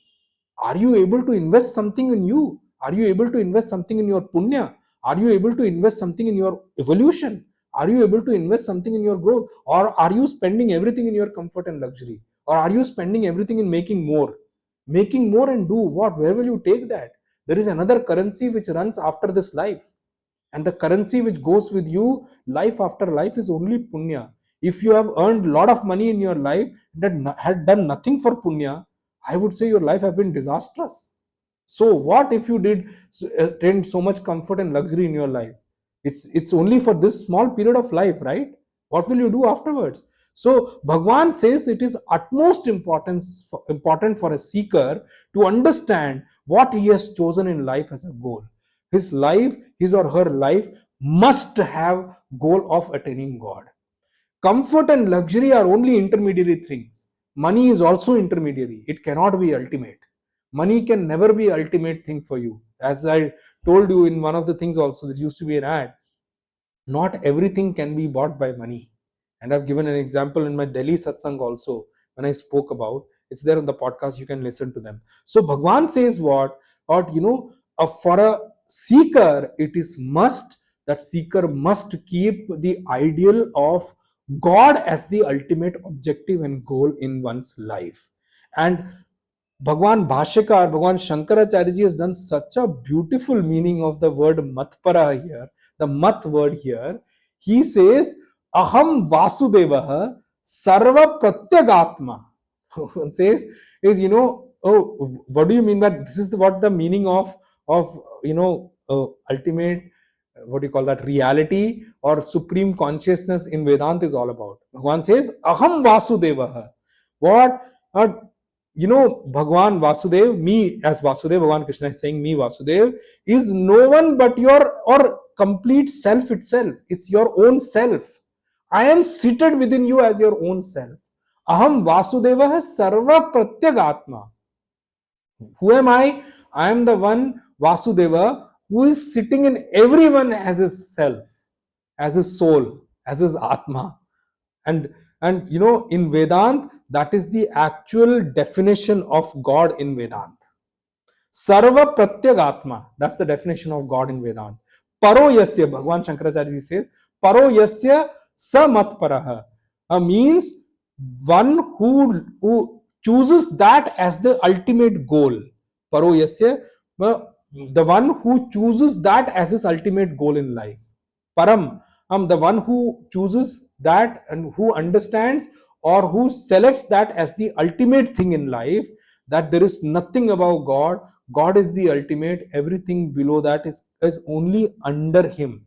Are you able to invest something in you? Are you able to invest something in your punya? Are you able to invest something in your evolution? Are you able to invest something in your growth? Or are you spending everything in your comfort and luxury? Or are you spending everything in making more? Making more and do what? Where will you take that? There is another currency which runs after this life, and the currency which goes with you life after life is only punya. If you have earned a lot of money in your life that had done nothing for punya, I would say your life have been disastrous. So what if you did attend so much comfort and luxury in your life? It's only for this small period of life, right? What will you do afterwards? So Bhagwan says it is utmost important for a seeker to understand what he has chosen in life as a goal. His or her life must have goal of attaining God. Comfort and luxury are only intermediary things. Money is also intermediary. It cannot be ultimate. Money can never be ultimate thing for you. As I told you in one of the things also, that used to be an ad, not everything can be bought by money. And I've given an example in my Delhi satsang also, when I spoke about. It's there on the podcast, you can listen to them. So Bhagwan says for a seeker, it is must that seeker must keep the ideal of God as the ultimate objective and goal in one's life. And Bhagwan Bhashyakar, Bhagwan Shankaracharya ji has done such a beautiful meaning of the word matpara here, the mat word here. He says, Aham Vasudevah Sarva Pratyagatma. Says, is, oh, what do you mean that this is what the meaning of ultimate, what do you call that, reality or supreme consciousness in Vedanta is all about. Bhagwan says, Aham Vasudevah. What? Bhagwan Vasudev, me as Vasudev, Bhagwan Krishna is saying me Vasudev, is no one but your or complete self itself. It's your own self. I am seated within you as your own self. Aham Vasudeva Sarva Pratyagatma. Who am I? I am the one Vasudeva who is sitting in everyone as his self, as his soul, as his Atma. And in Vedant, that is the actual definition of God in Vedant. Sarva Pratyagatma, that's the definition of God in Vedant. Paro Yasya, Bhagwan Shankaracharya says, Paro Yasya Samatparaha, means one who chooses that as the ultimate goal. Paro Yasya, the one who chooses that as his ultimate goal in life. Param, the one who chooses that and who understands or who selects that as the ultimate thing in life, that there is nothing above God. God is the ultimate. Everything below that is only under him.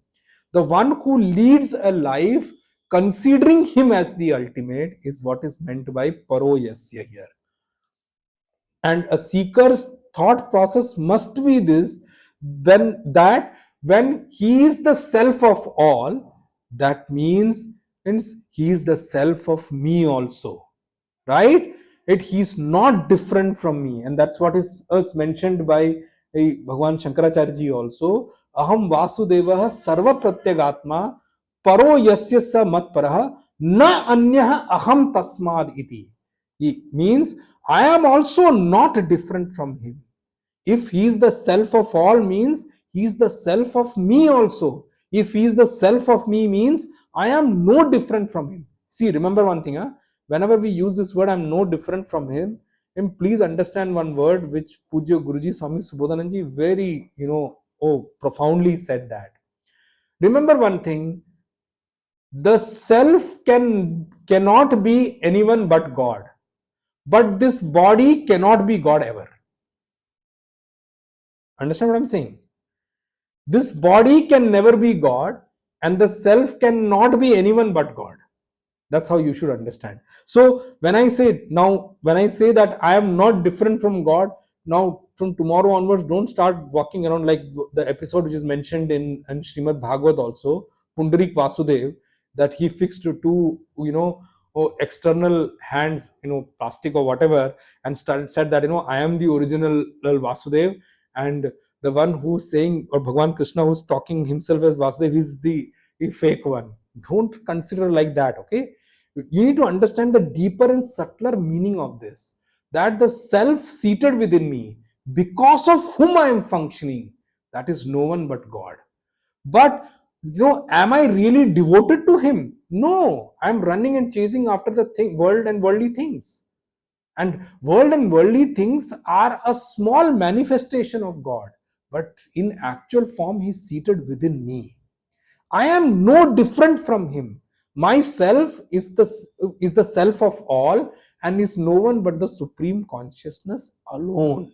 The one who leads a life considering him as the ultimate is what is meant by Paro Yasya here. And a seeker's thought process must be this, when he is the self of all, that means he is the self of me also, right? He's not different from me, and that's what is mentioned by Bhagwan Shankaracharya ji also. Aham Vasudevah Sarva Pratyagatma Paro Yasya Sa Matparah Na Anyah Aham Tasmad Iti. He means I am also not different from him. If he is the self of all, means he is the self of me also. If he is the self of me, means I am no different from him. See, remember one thing, whenever we use this word, I am no different from him, and please understand one word which Pujya Guruji Swami Subodhananji very, profoundly said that. Remember one thing, the self cannot be anyone but God. But this body cannot be God ever. Understand what I'm saying? This body can never be God, and the self cannot be anyone but God. That's how you should understand. So when I say that I am not different from God, now from tomorrow onwards, don't start walking around like the episode which is mentioned in Srimad Bhagavad also, Pundarik Vasudev, that he fixed two, external hands, plastic or whatever, and said that, I am the original Vasudev, and the one who's saying, or Bhagwan Krishna who's talking himself as Vasudev, is the fake one. Don't consider like that, okay? You need to understand the deeper and subtler meaning of this, that the self seated within me, because of whom I am functioning, that is no one but God. But am I really devoted to him? No, I'm running and chasing after the world and worldly things. And world and worldly things are a small manifestation of God, but in actual form, he's seated within me. I am no different from him. Myself is the self of all and is no one but the supreme consciousness alone.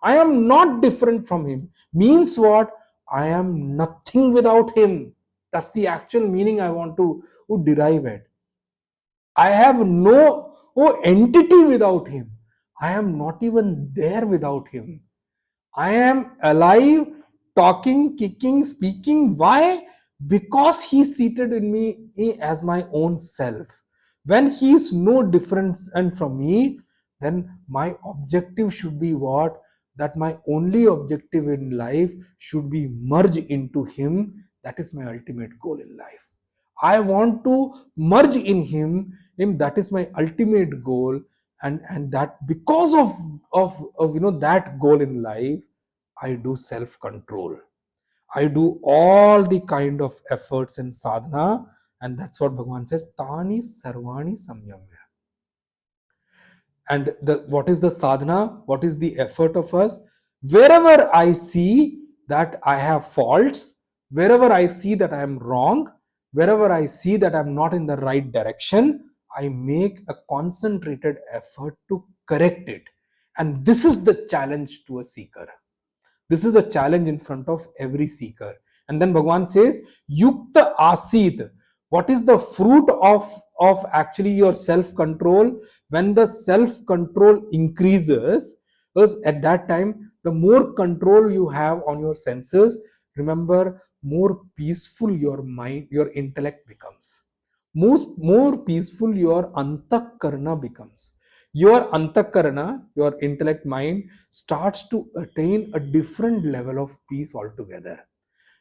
I am not different from him. Means what? I am nothing without him. That's the actual meaning I want to derive it. I have no entity without him. I am not even there without him. I am alive, talking, kicking, speaking. Why? Because he's seated in me as my own self. When he's no different and from me, then my objective should be what? That my only objective in life should be merge into him. That is my ultimate goal in life. I want to merge in him. That is my ultimate goal, and that because of that goal in life, I do self control. I do all the kind of efforts in sadhana, and that's what Bhagavan says. Tani sarvani samyamya. And what is the sadhana? What is the effort of us? Wherever I see that I have faults, wherever I see that I am wrong, wherever I see that I'm not in the right direction, I make a concentrated effort to correct it. And this is the challenge to a seeker. This is the challenge in front of every seeker. And then Bhagavan says, Yukta Asit. What is the fruit of actually your self-control? When the self-control increases, because at that time, the more control you have on your senses, remember, more peaceful your mind, your intellect becomes. More peaceful your antakarna becomes. Your antakarana, your intellect mind, starts to attain a different level of peace altogether.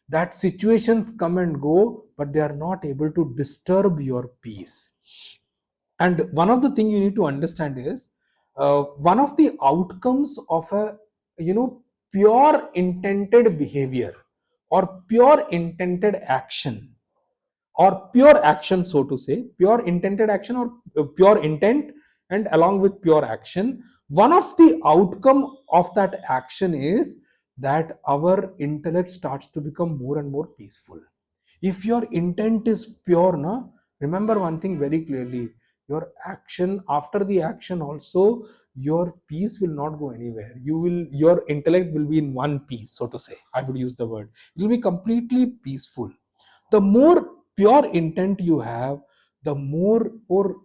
That situations come and go, but they are not able to disturb your peace. And one of the things you need to understand is, one of the outcomes of a pure intended behavior or pure intended action, or pure action, so to say, pure intended action, or pure intent, and along with pure action, one of the outcome of that action is that our intellect starts to become more and more peaceful. If your intent is pure, na, remember one thing very clearly: your action, after the action also, your peace will not go anywhere. Your intellect will be in one piece, so to say, I would use the word. It will be completely peaceful. The more pure intent you have, the more, or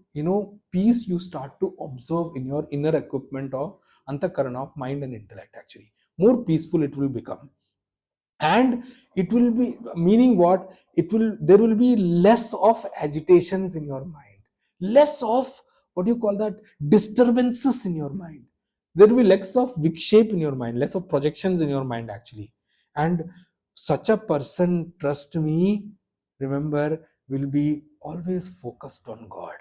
peace you start to observe in your inner equipment of antakarana, of mind and intellect. Actually, more peaceful it will become. And it will be meaning what? There will be less of agitations in your mind, less of, what do you call that, disturbances in your mind. There will be less of vikshape in your mind, less of projections in your mind, actually. And such a person, trust me, remember, will be always focused on God.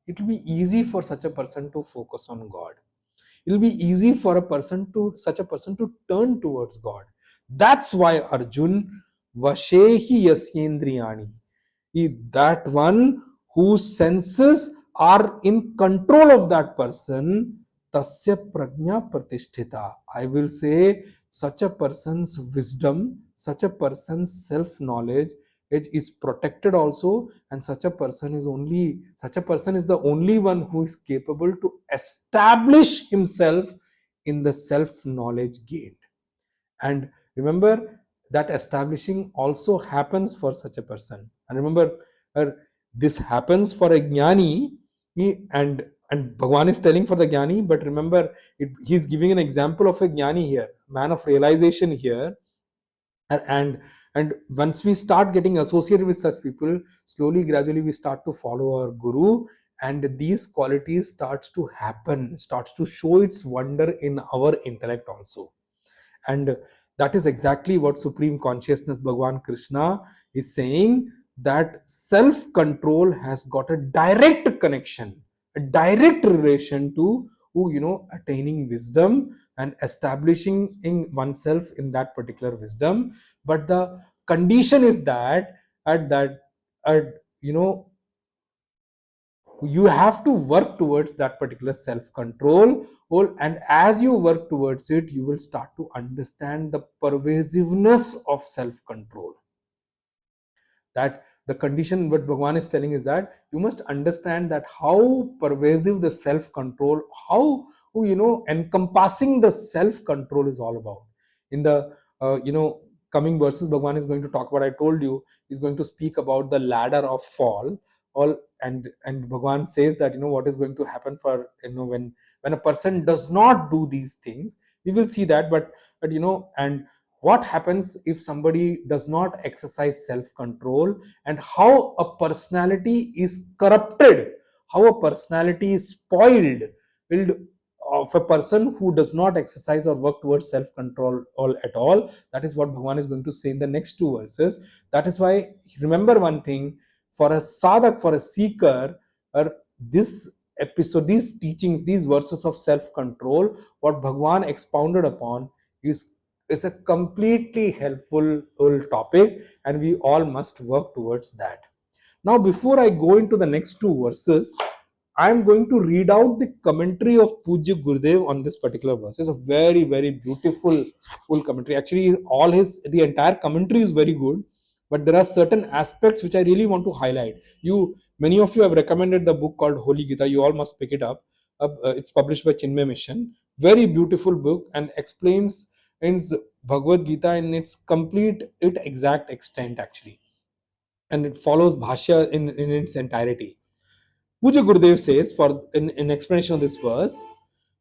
It will be easy for such a person to focus on God. It will be easy for such a person to turn towards God. That's why Arjun, Vashehi Yasyendriyani, that one whose senses are in control of that person, Tasya Prajna Pratisthita. I will say, such a person's wisdom, such a person's self knowledge, it is protected also, and such a person is the only one who is capable to establish himself in the self knowledge gained. And remember, that establishing also happens for such a person. And remember, uh, this happens for a jnani, and Bhagwan is telling for the jnani, but remember, he's giving an example of a jnani here, man of realization here. And once we start getting associated with such people, slowly, gradually, we start to follow our guru, and these qualities starts to show its wonder in our intellect also. And that is exactly what Supreme Consciousness, Bhagavan Krishna, is saying, that self control has got a direct connection, a direct relation to attaining wisdom and establishing in oneself in that particular wisdom. But the condition is that, at that at you know you have to work towards that particular self control. And as you work towards it, you will start to understand the pervasiveness of self control. That the condition, what Bhagwan is telling, is that you must understand that how pervasive the self control, how encompassing the self control is all about. In the coming verses, Bhagwan is going to talk about, I told you, he's going to speak about the ladder of fall. All and Bhagwan says that, what is going to happen for, when a person does not do these things. We will see that, but and what happens if somebody does not exercise self control, and how a personality is corrupted, how a personality is spoiled of a person who does not exercise or work towards self control all at all. That is what Bhagwan is going to say in the next two verses. That is why, remember one thing, for a sadhak, for a seeker, or this episode, these teachings, these verses of self control, what Bhagwan expounded upon is a completely helpful topic, and we all must work towards that. Now, before I go into the next two verses, I am going to read out the commentary of Pujya Gurudev on this particular verse. It's a very, very beautiful full commentary. Actually, the entire commentary is very good, but there are certain aspects which I really want to highlight. Many of you have recommended the book called Holy Gita. You all must pick it up. It's published by Chinmay Mission. Very beautiful book, and explains Bhagavad Gita in its exact extent, actually, and it follows Bhashya in its entirety. Puja Gurudev says, in explanation of this verse,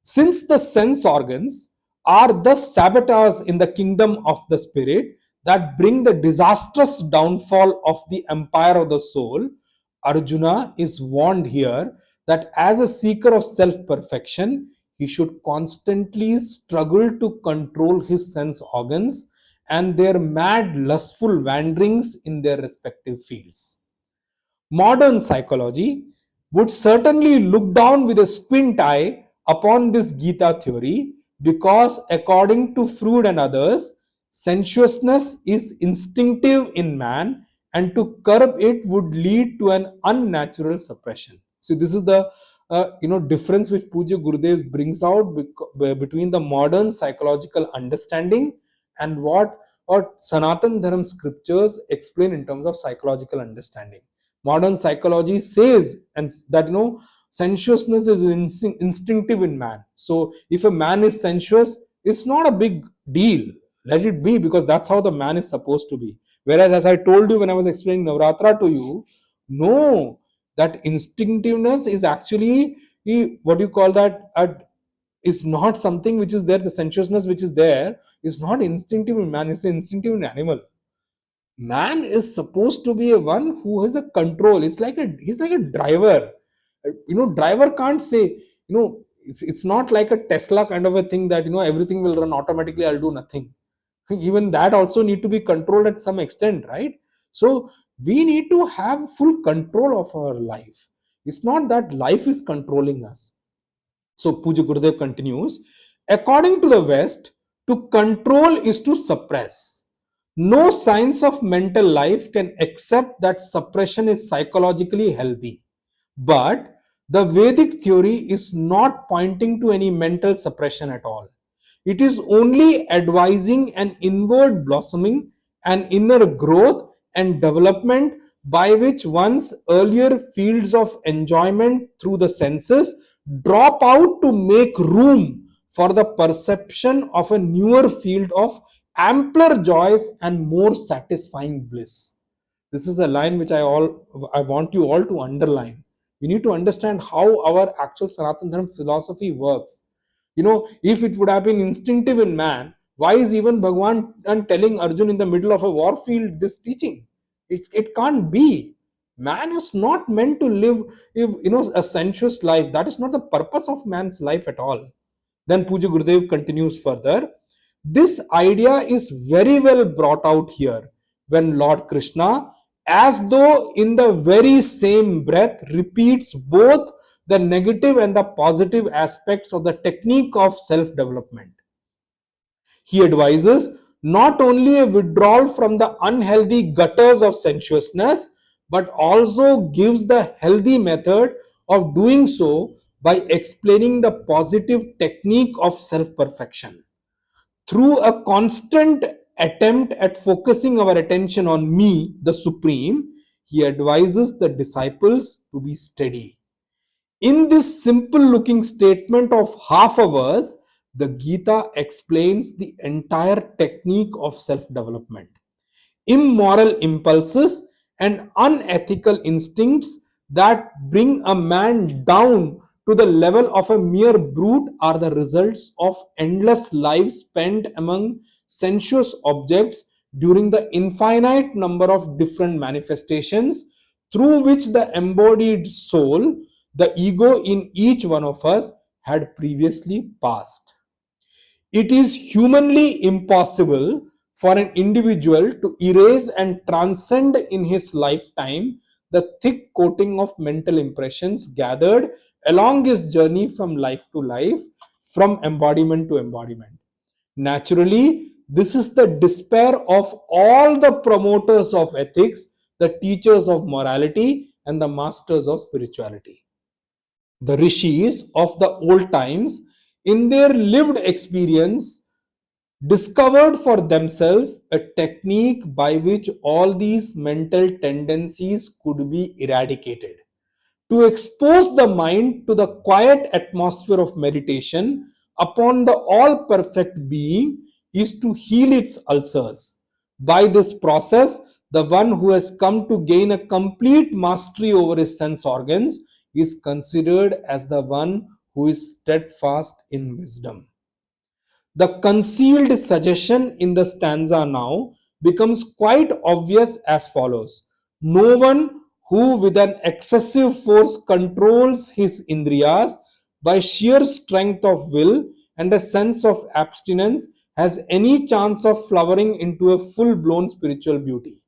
since the sense organs are the saboteurs in the kingdom of the spirit that bring the disastrous downfall of the empire of the soul, Arjuna is warned here that as a seeker of self-perfection, he should constantly struggle to control his sense organs and their mad, lustful wanderings in their respective fields. Modern psychology would certainly look down with a squint eye upon this Gita theory because, according to Freud and others, sensuousness is instinctive in man, and to curb it would lead to an unnatural suppression. So this is the difference which Puja Gurudev brings out between the modern psychological understanding and what or Sanatan Dharma scriptures explain in terms of psychological understanding. Modern psychology says and that sensuousness is instinctive in man. So if a man is sensuous, it's not a big deal. Let it be, because that's how the man is supposed to be. Whereas, as I told you when I was explaining Navratra to you, no, that instinctiveness is actually, what do you call that, is not something which is there. The sensuousness which is there is not instinctive in man, it's instinctive in animal. Man is supposed to be a one who has a control. He's like a driver. Driver can't say, it's not like a Tesla kind of a thing that everything will run automatically, I'll do nothing. Even that also need to be controlled at some extent, right? So we need to have full control of our life. It's not that life is controlling us. So Puja Gurudev continues, according to the West, to control is to suppress. No science of mental life can accept that suppression is psychologically healthy. But the Vedic theory is not pointing to any mental suppression at all. It is only advising an inward blossoming, an inner growth and development by which one's earlier fields of enjoyment through the senses drop out to make room for the perception of a newer field of ampler joys and more satisfying bliss. This is a line which I want you all to underline. We need to understand how our actual Sanatana Dharma philosophy works. If it would have been instinctive in man, why is even Bhagwan telling Arjun in the middle of a war field this teaching? It can't be. Man is not meant to live a sensuous life. That is not the purpose of man's life at all. Then Puja Gurudev continues further. This idea is very well brought out here when Lord Krishna, as though in the very same breath, repeats both the negative and the positive aspects of the technique of self-development. He advises not only a withdrawal from the unhealthy gutters of sensuousness, but also gives the healthy method of doing so by explaining the positive technique of self-perfection. Through a constant attempt at focusing our attention on me, the Supreme, he advises the disciples to be steady. In this simple looking statement of half a verse, The Gita explains the entire technique of self development. Immoral impulses and unethical instincts that bring a man down to the level of a mere brute are the results of endless lives spent among sensuous objects during the infinite number of different manifestations through which the embodied soul, the ego in each one of us, had previously passed. It is humanly impossible for an individual to erase and transcend in his lifetime the thick coating of mental impressions gathered along his journey from life to life, from embodiment to embodiment. Naturally, this is the despair of all the promoters of ethics, the teachers of morality, and the masters of spirituality. The rishis of the old times, in their lived experience, discovered for themselves a technique by which all these mental tendencies could be eradicated. To expose the mind to the quiet atmosphere of meditation upon the all perfect being is to heal its ulcers. By this process, the one who has come to gain a complete mastery over his sense organs is considered as the one who is steadfast in wisdom. The concealed suggestion in the stanza now becomes quite obvious as follows. No one who with an excessive force controls his indriyas by sheer strength of will and a sense of abstinence has any chance of flowering into a full blown spiritual beauty.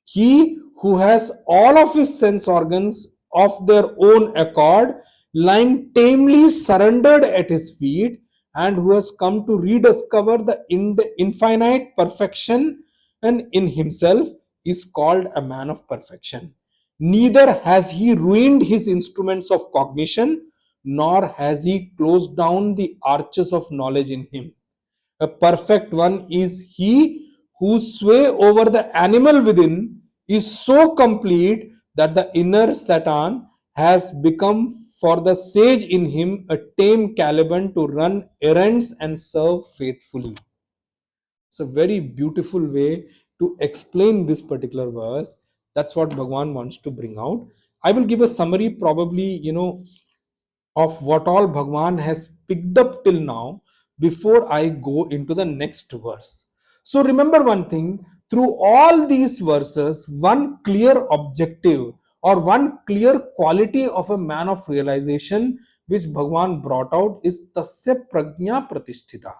He who has all of his sense organs of their own accord lying tamely surrendered at his feet, and who has come to rediscover the infinite perfection and in himself, is called a man of perfection. Neither has he ruined his instruments of cognition, nor has he closed down the arches of knowledge in him. A perfect one is he whose sway over the animal within is so complete that the inner Satan has become for the sage in him a tame Caliban to run errands and serve faithfully. It's a very beautiful way to explain this particular verse. That's what Bhagwan wants to bring out. I will give a summary, probably, of what all Bhagwan has picked up till now before I go into the next verse. So remember one thing, through all these verses, one clear objective or one clear quality of a man of realization which Bhagwan brought out is tasya prajna pratisthita.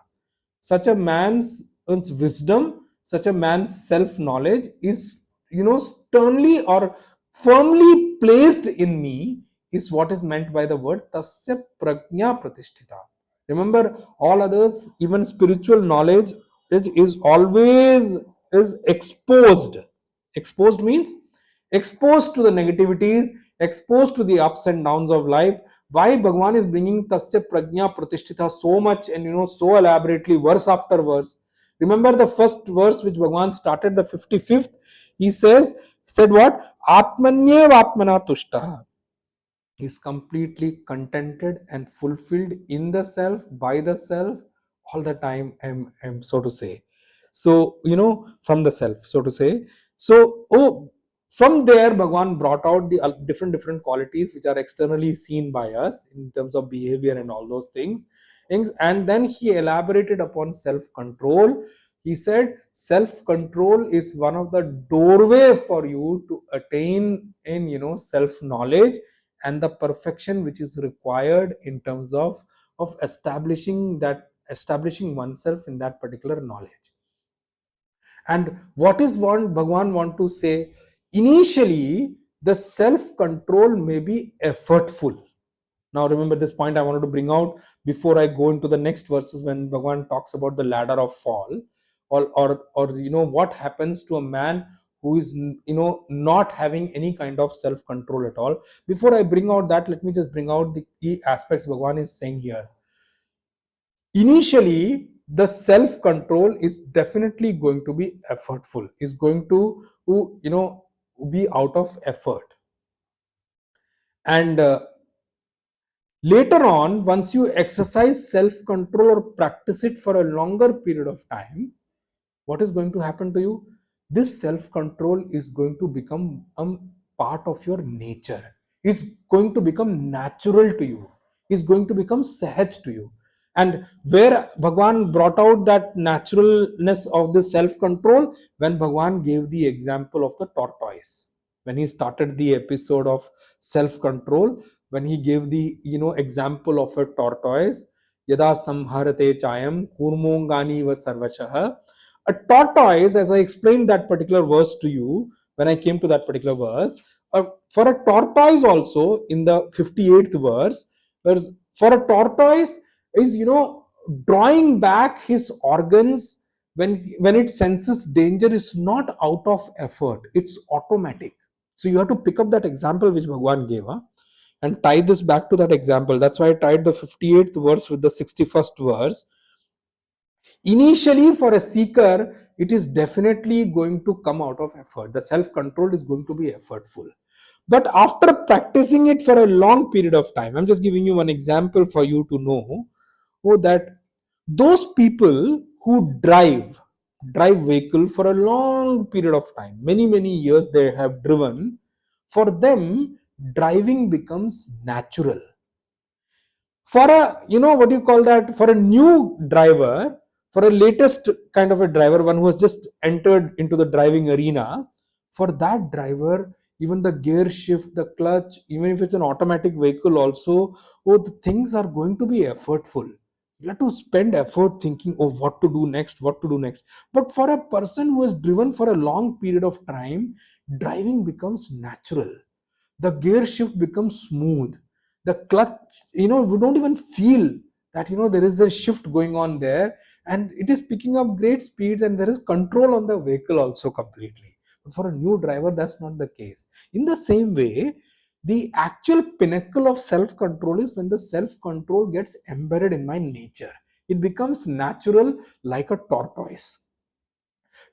Such a man's wisdom, such a man's self knowledge is, sternly or firmly placed in me, is what is meant by the word tasya prajna pratisthita. Remember, all others, even spiritual knowledge, it is always is exposed. Exposed means exposed to the negativities, exposed to the ups and downs of life. Why Bhagwan is bringing tasya prajna pratishtita so much and so elaborately, verse after verse? Remember the first verse which Bhagwan started, the 55th. He said what? Atmanyev atmana tushtaha. Is completely contented and fulfilled in the self, by the self, all the time. I'm so to say. So, from the self, so to say. So, from there, Bhagwan brought out the different qualities which are externally seen by us in terms of behavior and all those things. And then he elaborated upon self control. He said self control is one of the doorway for you to attain in self knowledge and the perfection which is required in terms of establishing oneself in that particular knowledge. And what is one Bhagwan want to say? Initially, the self control may be effortful. Now remember this point I wanted to bring out before I go into the next verses, when Bhagwan talks about the ladder of fall, or what happens to a man who is not having any kind of self control at all. Before I bring out that, let me just bring out the key aspects Bhagwan is saying here. Initially, the self control is definitely going to be effortful, is going to be out of effort. And Later on, once you exercise self control or practice it for a longer period of time, what is going to happen to you? This self control is going to become a part of your nature. It's going to become natural to you. It's going to become sahaj to you. And where Bhagwan brought out that naturalness of the self control, when Bhagwan gave the example of the tortoise, when he started the episode of self control, when he gave the example of a tortoise, yada samharate chayam kurmongani va sarvashah. A tortoise, as I explained that particular verse to you, when I came to that particular verse, for a tortoise also, in the 58th verse, for a tortoise is drawing back his organs when it senses danger is not out of effort, it's automatic. So you have to pick up that example which Bhagwan gave, and tie this back to that example. That's why I tied the 58th verse with the 61st verse. Initially, for a seeker, it is definitely going to come out of effort. The self control is going to be effortful. But after practicing it for a long period of time, I'm just giving you one example for you to know that those people who drive vehicle for a long period of time, many years they have driven, for them driving becomes natural. For a what do you call that, for a new driver, for a latest kind of a driver, one who has just entered into the driving arena, for that driver, even the gear shift, the clutch, even if it's an automatic vehicle also, the things are going to be effortful. You have to spend effort thinking, what to do next, what to do next. But for a person who has driven for a long period of time, driving becomes natural. The gear shift becomes smooth. The clutch, we don't even feel that there is a shift going on there, and it is picking up great speeds, and there is control on the vehicle also completely. But for a new driver, that's not the case. In the same way, the actual pinnacle of self control is when the self control gets embedded in my nature. It becomes natural, like a tortoise.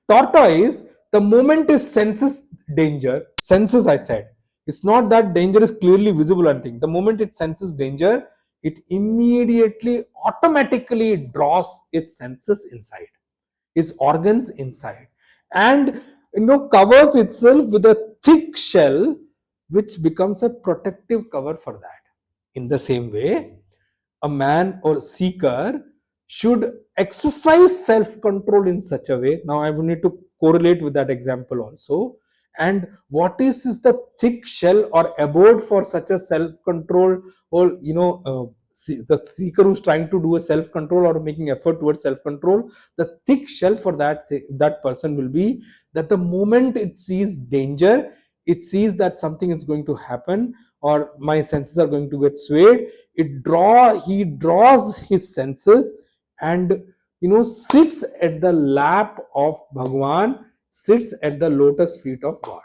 Tortoise, the moment it senses danger, senses, I said, it's not that danger is clearly visible or anything. The moment it senses danger, it immediately automatically draws its senses inside, its organs inside, and covers itself with a thick shell, which becomes a protective cover for that. In the same way, a man or seeker should exercise self control in such a way. Now I will need to correlate with that example also. And what is the thick shell or abode for such a self control, or the seeker who's trying to do a self control or making effort towards self control? The thick shell for that person will be that the moment it sees danger, it sees that something is going to happen, or my senses are going to get swayed, he draws his senses, and sits at the lap of Bhagwan, sits at the lotus feet of God.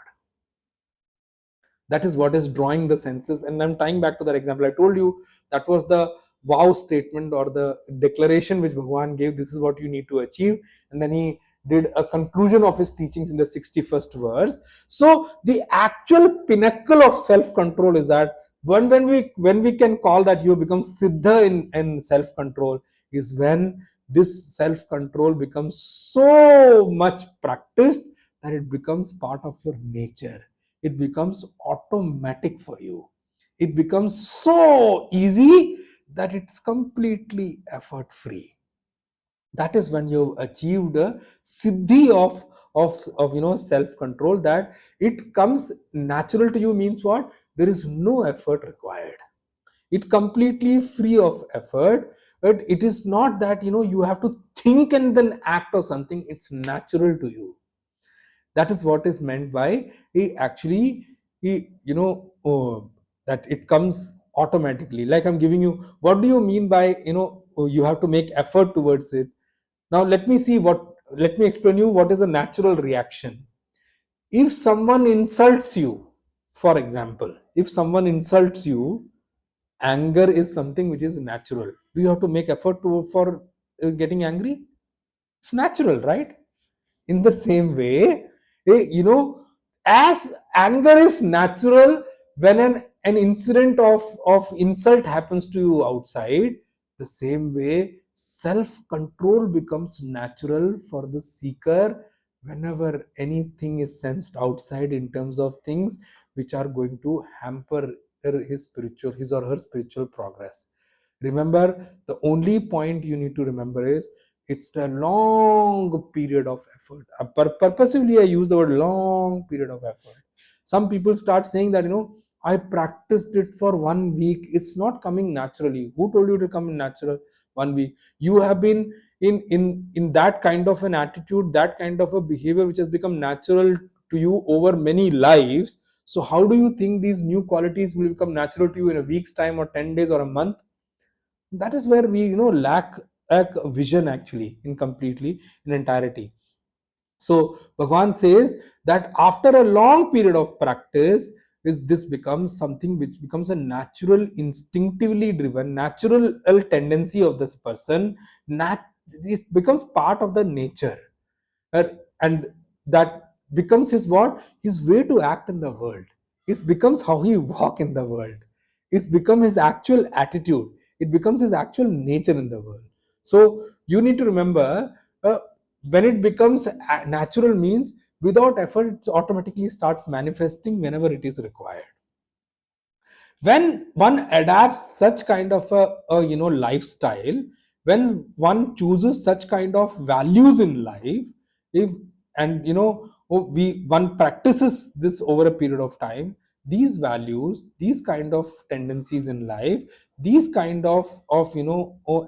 That is what is drawing the senses. And I'm tying back to that example I told you. That was the vow statement or the declaration which Bhagwan gave. This is what you need to achieve. And then he did a conclusion of his teachings in the 61st verse. So the actual pinnacle of self-control is that when we can call that you become siddha in self-control, is when this self-control becomes so much practiced that it becomes part of your nature. It becomes automatic for you. It becomes so easy that it's completely effort free. That is when you've achieved a siddhi of self control, that it comes natural to you. Means what? There is no effort required. It completely free of effort. But it is not that you have to think and then act or something. It's natural to you. That is what is meant by that it comes automatically. Like I'm giving you, what do you mean by you have to make effort towards it? Now let me explain you what is a natural reaction. If someone insults you, for example, if someone insults you, anger is something which is natural. Do you have to make effort for getting angry? It's natural, right? In the same way, as anger is natural when an an incident of insult happens to you outside, the same way self control becomes natural for the seeker whenever anything is sensed outside in terms of things which are going to hamper his or her spiritual progress. Remember, the only point you need to remember is it's a long period of effort. Purposively I use the word long period of effort. Some people start saying that, I practiced it for 1 week, it's not coming naturally. Who told you it will come in natural 1 week? You have been in that kind of an attitude, that kind of a behavior which has become natural to you over many lives. So how do you think these new qualities will become natural to you in a week's time or 10 days or a month? That is where we lack vision actually in completely, in entirety. So Bhagwan says that after a long period of practice, is this becomes something which becomes a natural, instinctively driven, natural tendency of this person. This becomes part of the nature. Uh, and that becomes his what? His way to act in the world. It becomes how he walk in the world. It's become his actual attitude. It becomes his actual nature in the world. So you need to remember, when it becomes natural means without effort, it automatically starts manifesting whenever it is required. When one adapts such kind of a lifestyle, when one chooses such kind of values in life, if and we one practices this over a period of time, these values, these kind of tendencies in life, these kind of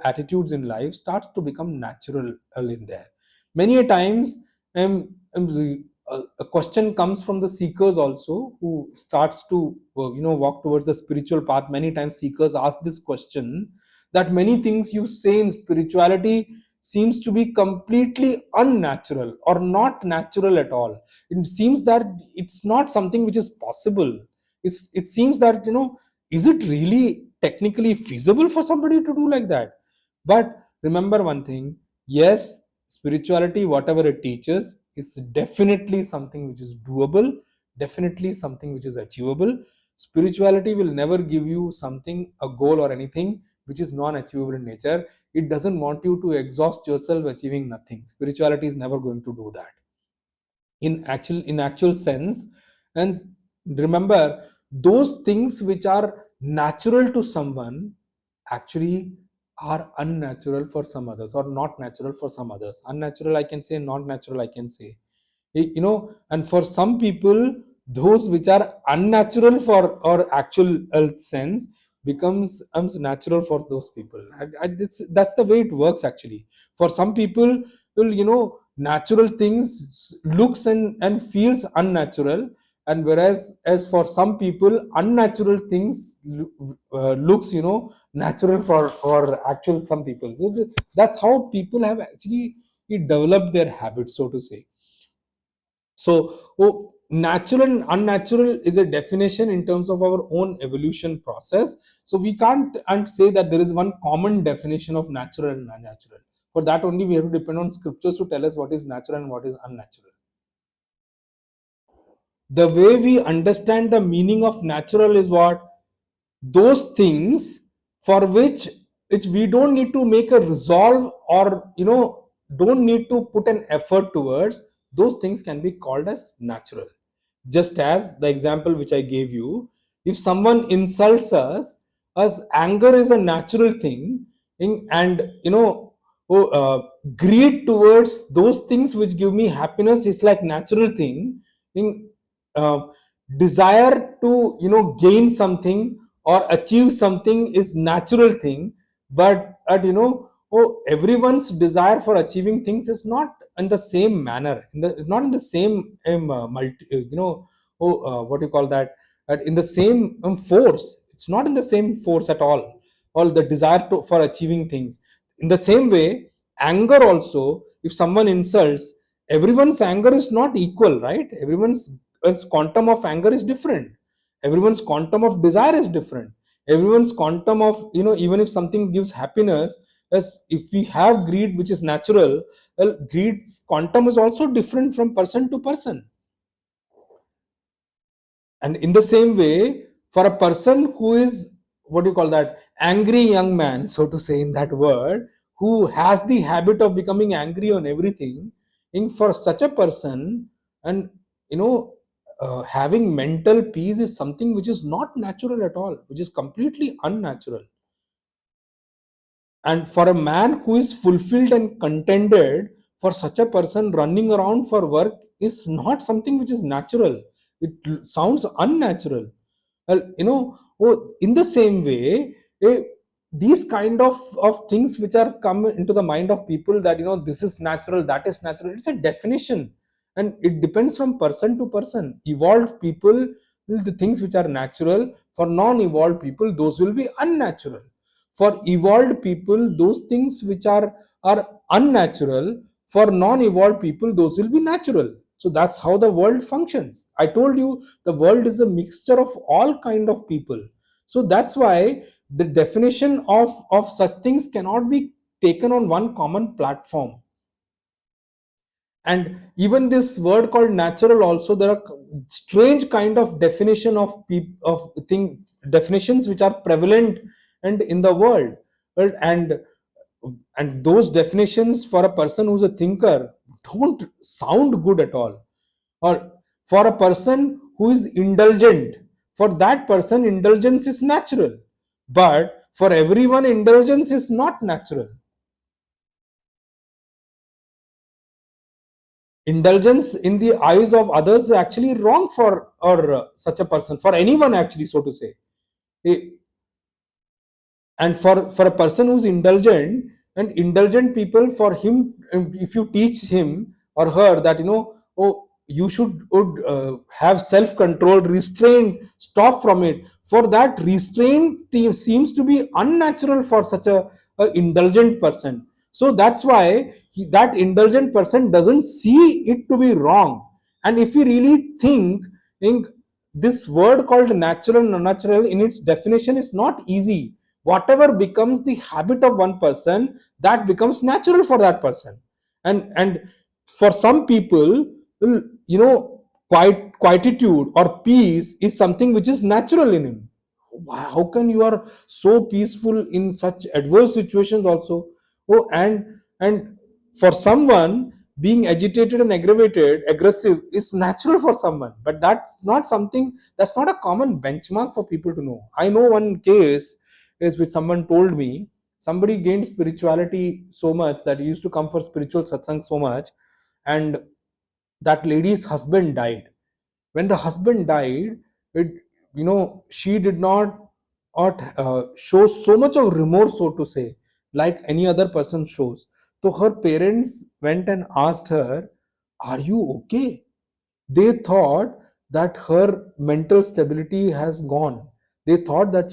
attitudes in life starts to become natural in there. Many a times, a question comes from the seekers also, who starts to walk towards the spiritual path. Many times seekers ask this question, that many things you say in spirituality seems to be completely unnatural or not natural at all. It seems that it's not something which is possible. It seems that, is it really technically feasible for somebody to do like that? But remember one thing, yes, spirituality, whatever it teaches, is definitely something which is doable, definitely something which is achievable. Spirituality will never give you something, a goal or anything which is non-achievable in nature. It doesn't want you to exhaust yourself achieving nothing. Spirituality is never going to do that in actual sense. And remember, those things which are natural to someone actually are unnatural for some others, or not natural for some others. Unnatural I can say, not natural I can say. And for some people, those which are unnatural for or actual sense becomes natural for those people. That's the way it works actually. For some people, will natural things looks and feels unnatural, and whereas as for some people, unnatural things looks natural for actual some people. That's how people have actually developed their habits, so to say. So, natural and unnatural is a definition in terms of our own evolution process. So, we can't and say that there is one common definition of natural and unnatural. For that only, we have to depend on scriptures to tell us what is natural and what is unnatural. The way we understand the meaning of natural is what? Those things for which we don't need to make a resolve, or don't need to put an effort towards. Those things can be called as natural. Just as the example which I gave you, if someone insults us, as anger is a natural thing, and greed towards those things which give me happiness is like natural thing. In uh, desire to gain something or achieve something is natural thing. But everyone's desire for achieving things is not in the same manner, not in the same what do you call that, in the same force. It's not in the same force at all the desire for achieving things. In the same way, anger also, if someone insults, everyone's anger is not equal, right? Everyone's quantum of anger is different. Everyone's quantum of desire is different. Everyone's quantum of even if something gives happiness, as if we have greed which is natural, well, greed's quantum is also different from person to person. And in the same way, For a person who is, what do you call that, angry young man, so to say, in that word, who has the habit of becoming angry on everything, in for such a person, and you know, having mental peace is something which is not natural at all, which is completely unnatural. And for a man who is fulfilled and contented, for such a person, running around for work is not something which is natural. It sounds unnatural. Well, you know, oh, in the same way, these kind of things which are come into the mind of people, that you know, this is natural, that is natural, it's a definition, and it depends from person to person. Evolved people, the things which are natural, for non-evolved people those will be unnatural. For evolved people, those things which are unnatural, for non-evolved people those will be natural. So that's how the world functions. I told you, the world is a mixture of all kind of people. So that's why the definition of such things cannot be taken on one common platform. And even this word called natural also, there are strange kind of definition of thing, definitions which are prevalent and in the world. Well, and those definitions for a person who's a thinker don't sound good at all. Or for a person who is indulgent, for that person indulgence is natural, but for everyone indulgence is not natural. Indulgence in the eyes of others is actually wrong for, or such a person, for anyone actually, so to say. Eh, and for a person who's indulgent, and indulgent people, for him, if you teach him or her that, you know, oh, you should would have self control, restraint, stop from it, for that restraint seems to be unnatural for such a indulgent person. So that's why that indulgent person doesn't see it to be wrong. And if you really think, this word called natural and unnatural, in its definition is not easy. Whatever becomes the habit of one person, that becomes natural for that person. And for some people, you know, quietude or peace is something which is natural in him. How can you are so peaceful in such adverse situations also? Oh, and for someone, being agitated and aggressive is natural for someone, but that's not something, that's not a common benchmark for people to know. I know one case is which someone told me. Somebody gained spirituality so much that he used to come for spiritual satsang so much, and that lady's husband died. When the husband died, it, you know, she did not show so much of remorse, so to say, like any other person shows. So her parents went and asked her, are you okay? They thought that her mental stability has gone. They thought that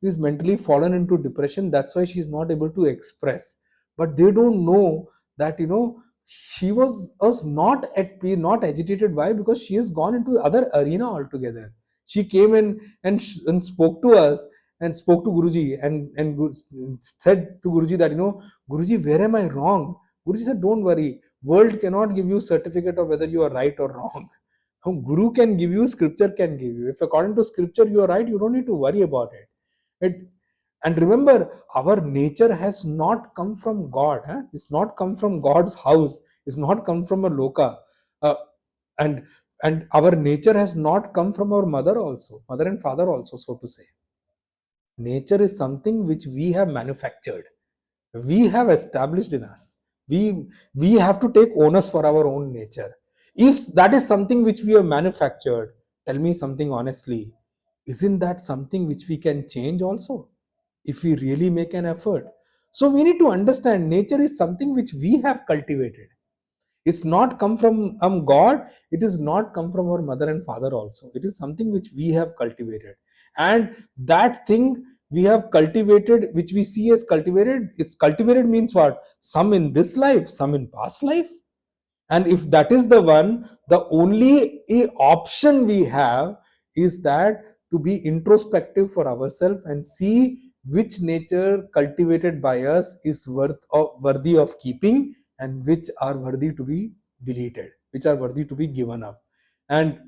is mentally fallen into depression, that's why she's not able to express. But they don't know that, you know, she was not at peace, not agitated. Why? Because she has gone into other arena altogether. She came in and spoke to us, and spoke to Guruji, and said to Guruji that, you know, Guruji, where am I wrong? Guruji said, don't worry, world cannot give you certificate of whether you are right or wrong. Guru can give you, scripture can give you. If according to scripture you are right, you don't need to worry about it. And remember, our nature has not come from God. It's not come from God's house. It's not come from a loka. Uh, and and our nature has not come from our mother also, mother and father also, so to say. Nature is something which we have manufactured, we have established in us. We have to take onus for our own nature. If that is something which we have manufactured, tell me something honestly, isn't that something which we can change also, if we really make an effort? So we need to understand, nature is something which we have cultivated. It's not come from God. It is not come from our mother and father also. It is something which we have cultivated. And that thing we have cultivated, which we see as cultivated, it's cultivated means what? Some in this life, some in past life. And if that is the one, the only option we have is that to be introspective for ourselves and see which nature cultivated by us is worthy of keeping, and which are worthy to be deleted, which are worthy to be given up. And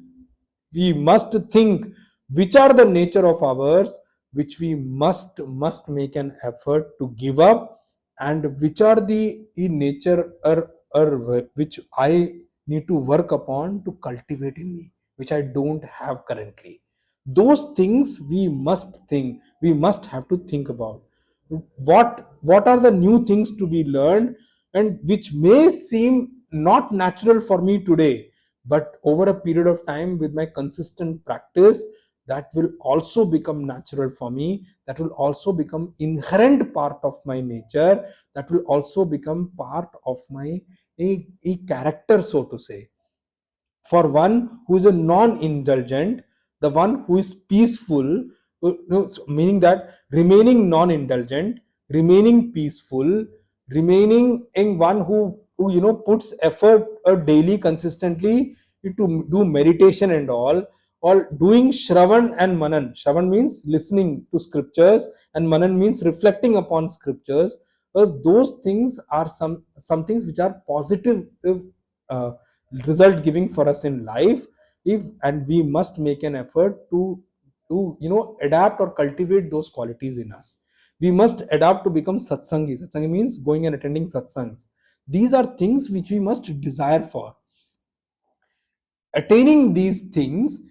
we must think which are the nature of ours which we must make an effort to give up, and which are the in nature or which I need to work upon to cultivate in me, which I don't have currently. Those things we must think, we must have to think about. What are the new things to be learned, and which may seem not natural for me today, but over a period of time with my consistent practice, that will also become natural for me, that will also become inherent part of my nature, that will also become part of my a character, so to say. For one who is a non-indulgent, the one who is peaceful, meaning that remaining non-indulgent, remaining peaceful, remaining in one who puts effort daily consistently to do meditation and all, or doing shravan and manan. Shravan means listening to scriptures, and manan means reflecting upon scriptures, because those things are some things which are positive uh, result giving for us in life. If and we must make an effort to adapt or cultivate those qualities in us. We must adapt to become satsangi. Satsangi means going and attending satsangs. These are things which we must desire for. Attaining these things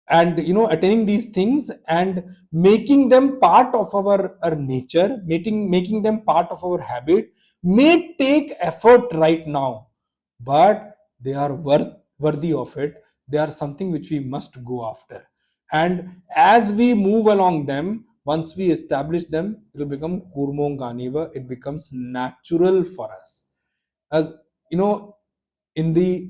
and attaining these things and making them part of our nature, making them part of our habit, may take effort right now, but they are worthy of it. They are something which we must go after, and as we move along them, once we establish them, it will become kurmonganiva, it becomes natural for us. As you know, in the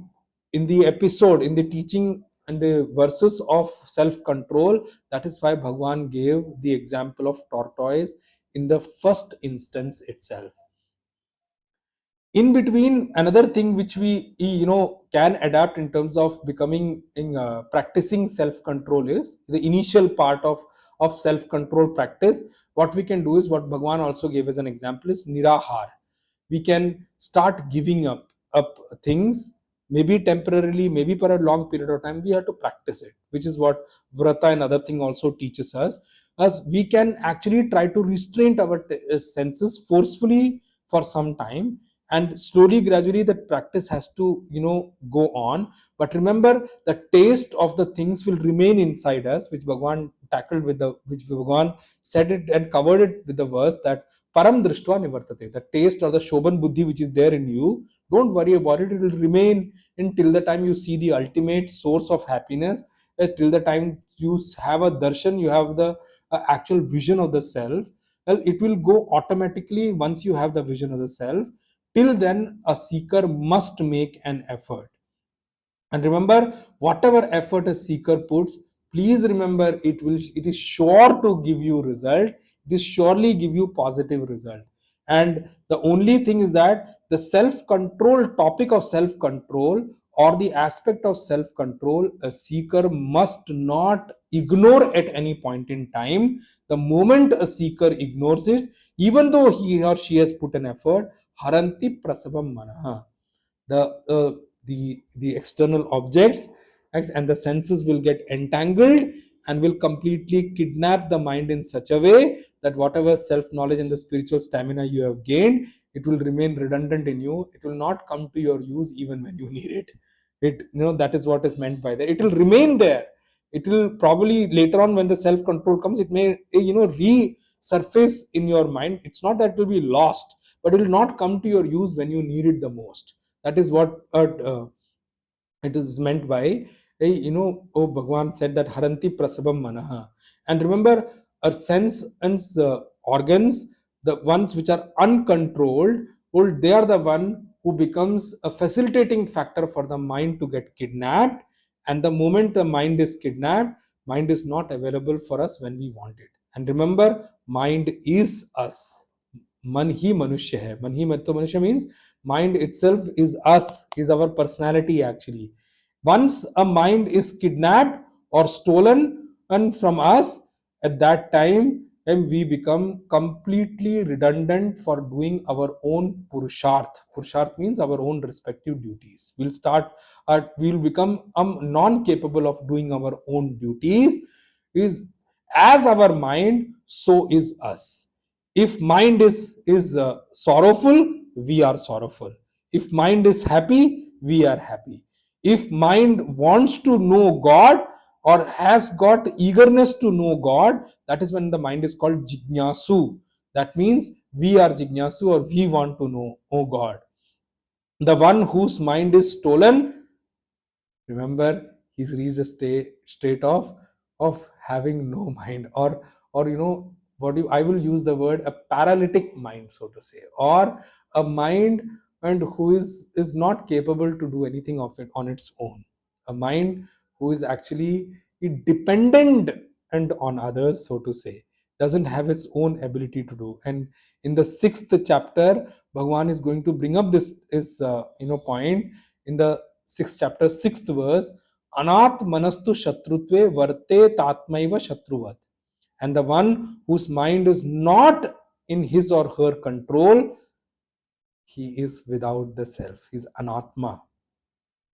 episode, in the teaching and the verses of self control, that is why Bhagwan gave the example of tortoise in the first instance itself. In between, another thing which we can adapt in terms of becoming in practicing self control is the initial part of self control practice. What we can do is what Bhagwan also gave as an example is nirahar. We can start giving up things, maybe temporarily, maybe for a long period of time. We have to practice it, which is what vrata and other thing also teaches us. As we can actually try to restrain our senses forcefully for some time, and slowly gradually that practice has to go on. But remember, the taste of the things will remain inside us, which Bhagwan tackled with the which Bhagwan said it and covered it with the verse that param drishtva nivartate, the taste or the shobhan buddhi which is there in you, don't worry about it, it will remain until the time you see the ultimate source of happiness, till the time you have a darshan, you have the actual vision of the self. Well, it will go automatically once you have the vision of the self. Till then, a seeker must make an effort. And remember, whatever effort a seeker puts, please remember, it is sure to give you result. It is surely give you positive result. And the only thing is that the self-control, topic of self-control or the aspect of self-control, a seeker must not ignore at any point in time. The moment a seeker ignores it, even though he or she has put an effort, haranti prasabam manaha, the the external objects and the senses will get entangled and will completely kidnap the mind in such a way that whatever self knowledge and the spiritual stamina you have gained, it will remain redundant in you, it will not come to your use even when you need it. That is what is meant by that. It will remain there. It will probably later on, when the self control comes, it may resurface in your mind. It's not that it will be lost, but it will not come to your use when you need it the most. That is what it is meant by, oh, Bhagwan said that haranti prasabam manaha. And remember, our sense and organs, the ones which are uncontrolled, well, they are the one who becomes a facilitating factor for the mind to get kidnapped. And the moment the mind is kidnapped, mind is not available for us when we want it. And remember, mind is us. Man hi manushya hai. Man hi manushya means mind itself is us, is our personality actually. Once a mind is kidnapped or stolen and from us, at that time and we become completely redundant for doing our own purusharth. Purusharth means our own respective duties. We'll become non-capable of doing our own duties. Is as our mind, so is us. If mind is sorrowful, we are sorrowful. If mind is happy, we are happy. If mind wants to know God or has got eagerness to know God, that is when the mind is called jignasu. That means we are jignasu, or we want to know, oh God. The one whose mind is stolen, remember, he's reached a state of having no mind, or I will use the word a paralytic mind, so to say, or a mind and who is not capable to do anything of it on its own. A mind who is actually dependent and on others, so to say, doesn't have its own ability to do. And in the 6th chapter, Bhagwan is going to bring up this is point in the 6th chapter, 6th verse. Anat manastu shatrutve varte tatmaiva shatruvat. And the one whose mind is not in his or her control, he is without the self. He's anatma.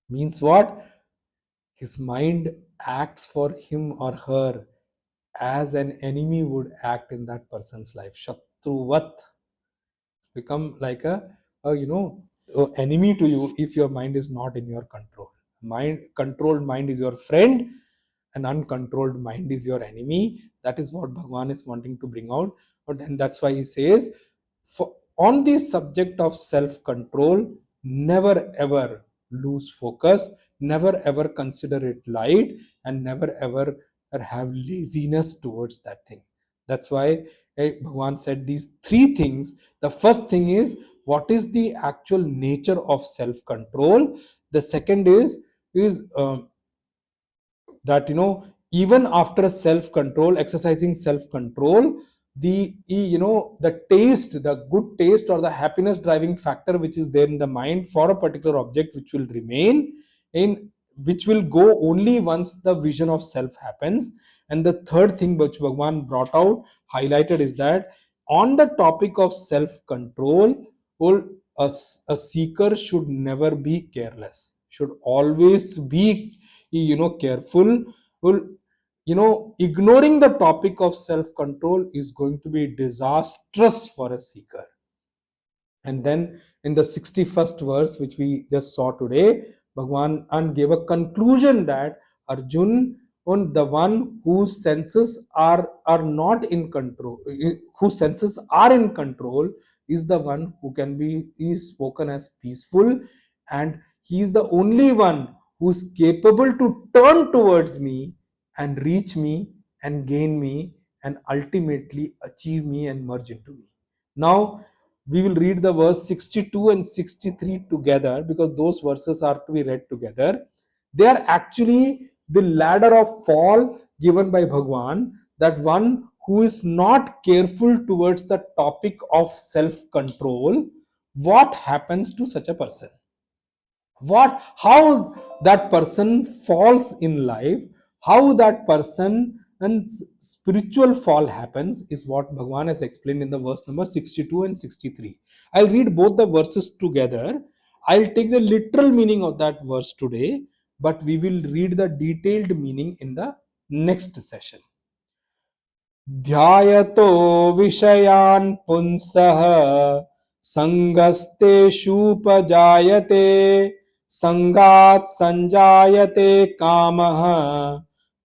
Means what? His mind acts for him or her as an enemy would act in that person's life. Shatruvat. Become like a enemy to you if your mind is not in your control. Controlled mind is your friend, and uncontrolled mind is your enemy. That is what Bhagwan is wanting to bring out. And that's why he says, on the subject of self control, never ever lose focus, never ever consider it light, and never ever have laziness towards that thing. That's why Bhagwan said these three things. The first thing is, what is the actual nature of self control? The second is that even after self control, exercising self control, the taste, the good taste or the happiness driving factor which is there in the mind for a particular object, which will remain in, which will go only once the vision of self happens. And the third thing which Bhagwan brought out, highlighted, is that on the topic of self control, a seeker should never be careless, should always be careful. Well, ignoring the topic of self control is going to be disastrous for a seeker. And then in the 61st verse, which we just saw today, Bhagwan gave a conclusion that Arjun, on the one whose senses are not in control, whose senses are in control, is the one who can be is spoken as peaceful, and he is the only one who is capable to turn towards me and reach me and gain me and ultimately achieve me and merge into me. Now we will read the verse 62 and 63 together, because those verses are to be read together. They are actually the ladder of fall given by Bhagwan, that one who is not careful towards the topic of self control, what happens to such a person? How that person falls in life, how that person and spiritual fall happens, is what Bhagwan has explained in the verse number 62 and 63. I'll read both the verses together. I'll take the literal meaning of that verse today, but we will read the detailed meaning in the next session. ध्यायतो विषयान् पुंसः संगस्तेषूपजायते संगात् संजायते कामः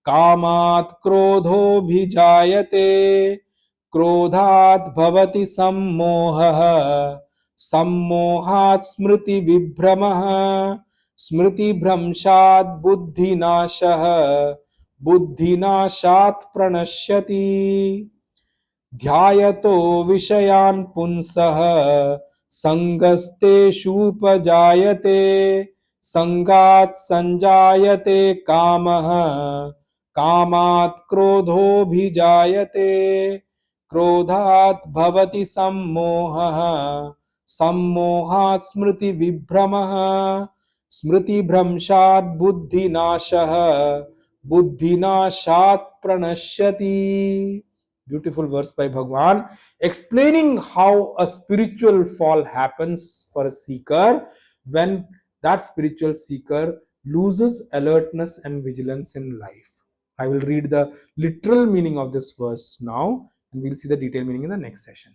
कामात् क्रोधोऽभिजायते क्रोधात् भवति सम्मोहः सम्मोहात् स्मृतिविभ्रमः स्मृतिभ्रंशात् बुद्धिनाशः बुद्धिनाशात् प्रणश्यति ध्यायतो विषयान् पुंसः संगस्तेषूपजायते संगात् संजायते कामः कामात् क्रोधोऽभिजायते क्रोधात् भवति सम्मोहः सम्मोहात् स्मृतिविभ्रमः स्मृतिभ्रंशात् बुद्धिनाशः बुद्धिनाशात् प्रणश्यति. Beautiful verse by Bhagwan, explaining how a spiritual fall happens for a seeker when that spiritual seeker loses alertness and vigilance in life. I will read the literal meaning of this verse now, and we'll see the detailed meaning in the next session.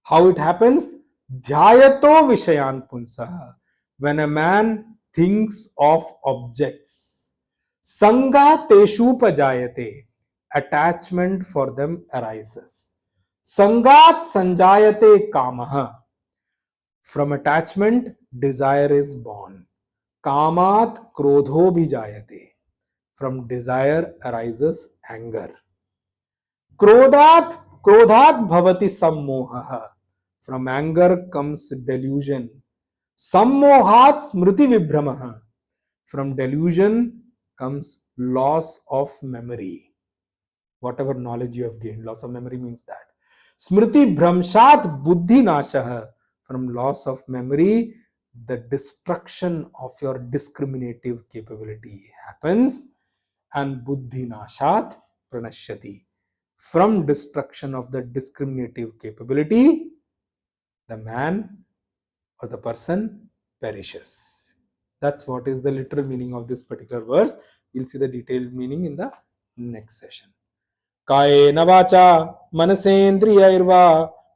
How it happens? Dhyayato vishayan punsaha. When a man thinks of objects, sanga teshu pajayate. Attachment for them arises. Sangat sanjayate kamaha. From attachment, desire is born. Kamat krodho bhijayate. From desire arises anger. Krodhat bhavati sammoha. From anger comes delusion. Sammohat smriti vibhramaha. From delusion comes loss of memory. Whatever knowledge you have gained, loss of memory means that. Smriti bhramshat buddhi nashaha. From loss of memory, the destruction of your discriminative capability happens, and buddhi nashat pranashyati. From destruction of the discriminative capability, the man or the person perishes. That's what is the literal meaning of this particular verse. We'll see the detailed meaning in the next session. कायेन वाचा मनसेन्द्रियैर्वा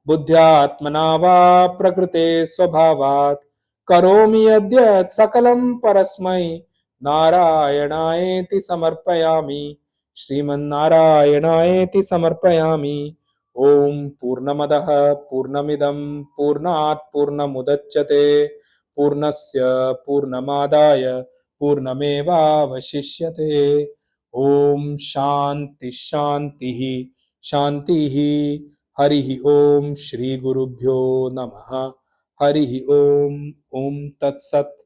बुद्ध्यात्मना वा प्रकृते स्वभावात् करोमि यद्यत् सकलं परस्मै नारायणायेति समर्पयामि. श्रीमन्नारायणायेति समर्पयामि. ओम पूर्णमदः पूर्णमिदं पूर्णात् पूर्णमुदच्यते पूर्णस्य पूर्णमादाय पूर्णमेवावशिष्यते. ओम शांति शांति शांति. हरि ओम. श्री गुरुभ्यो नमः. हरि ओम. ओम तत्सत्.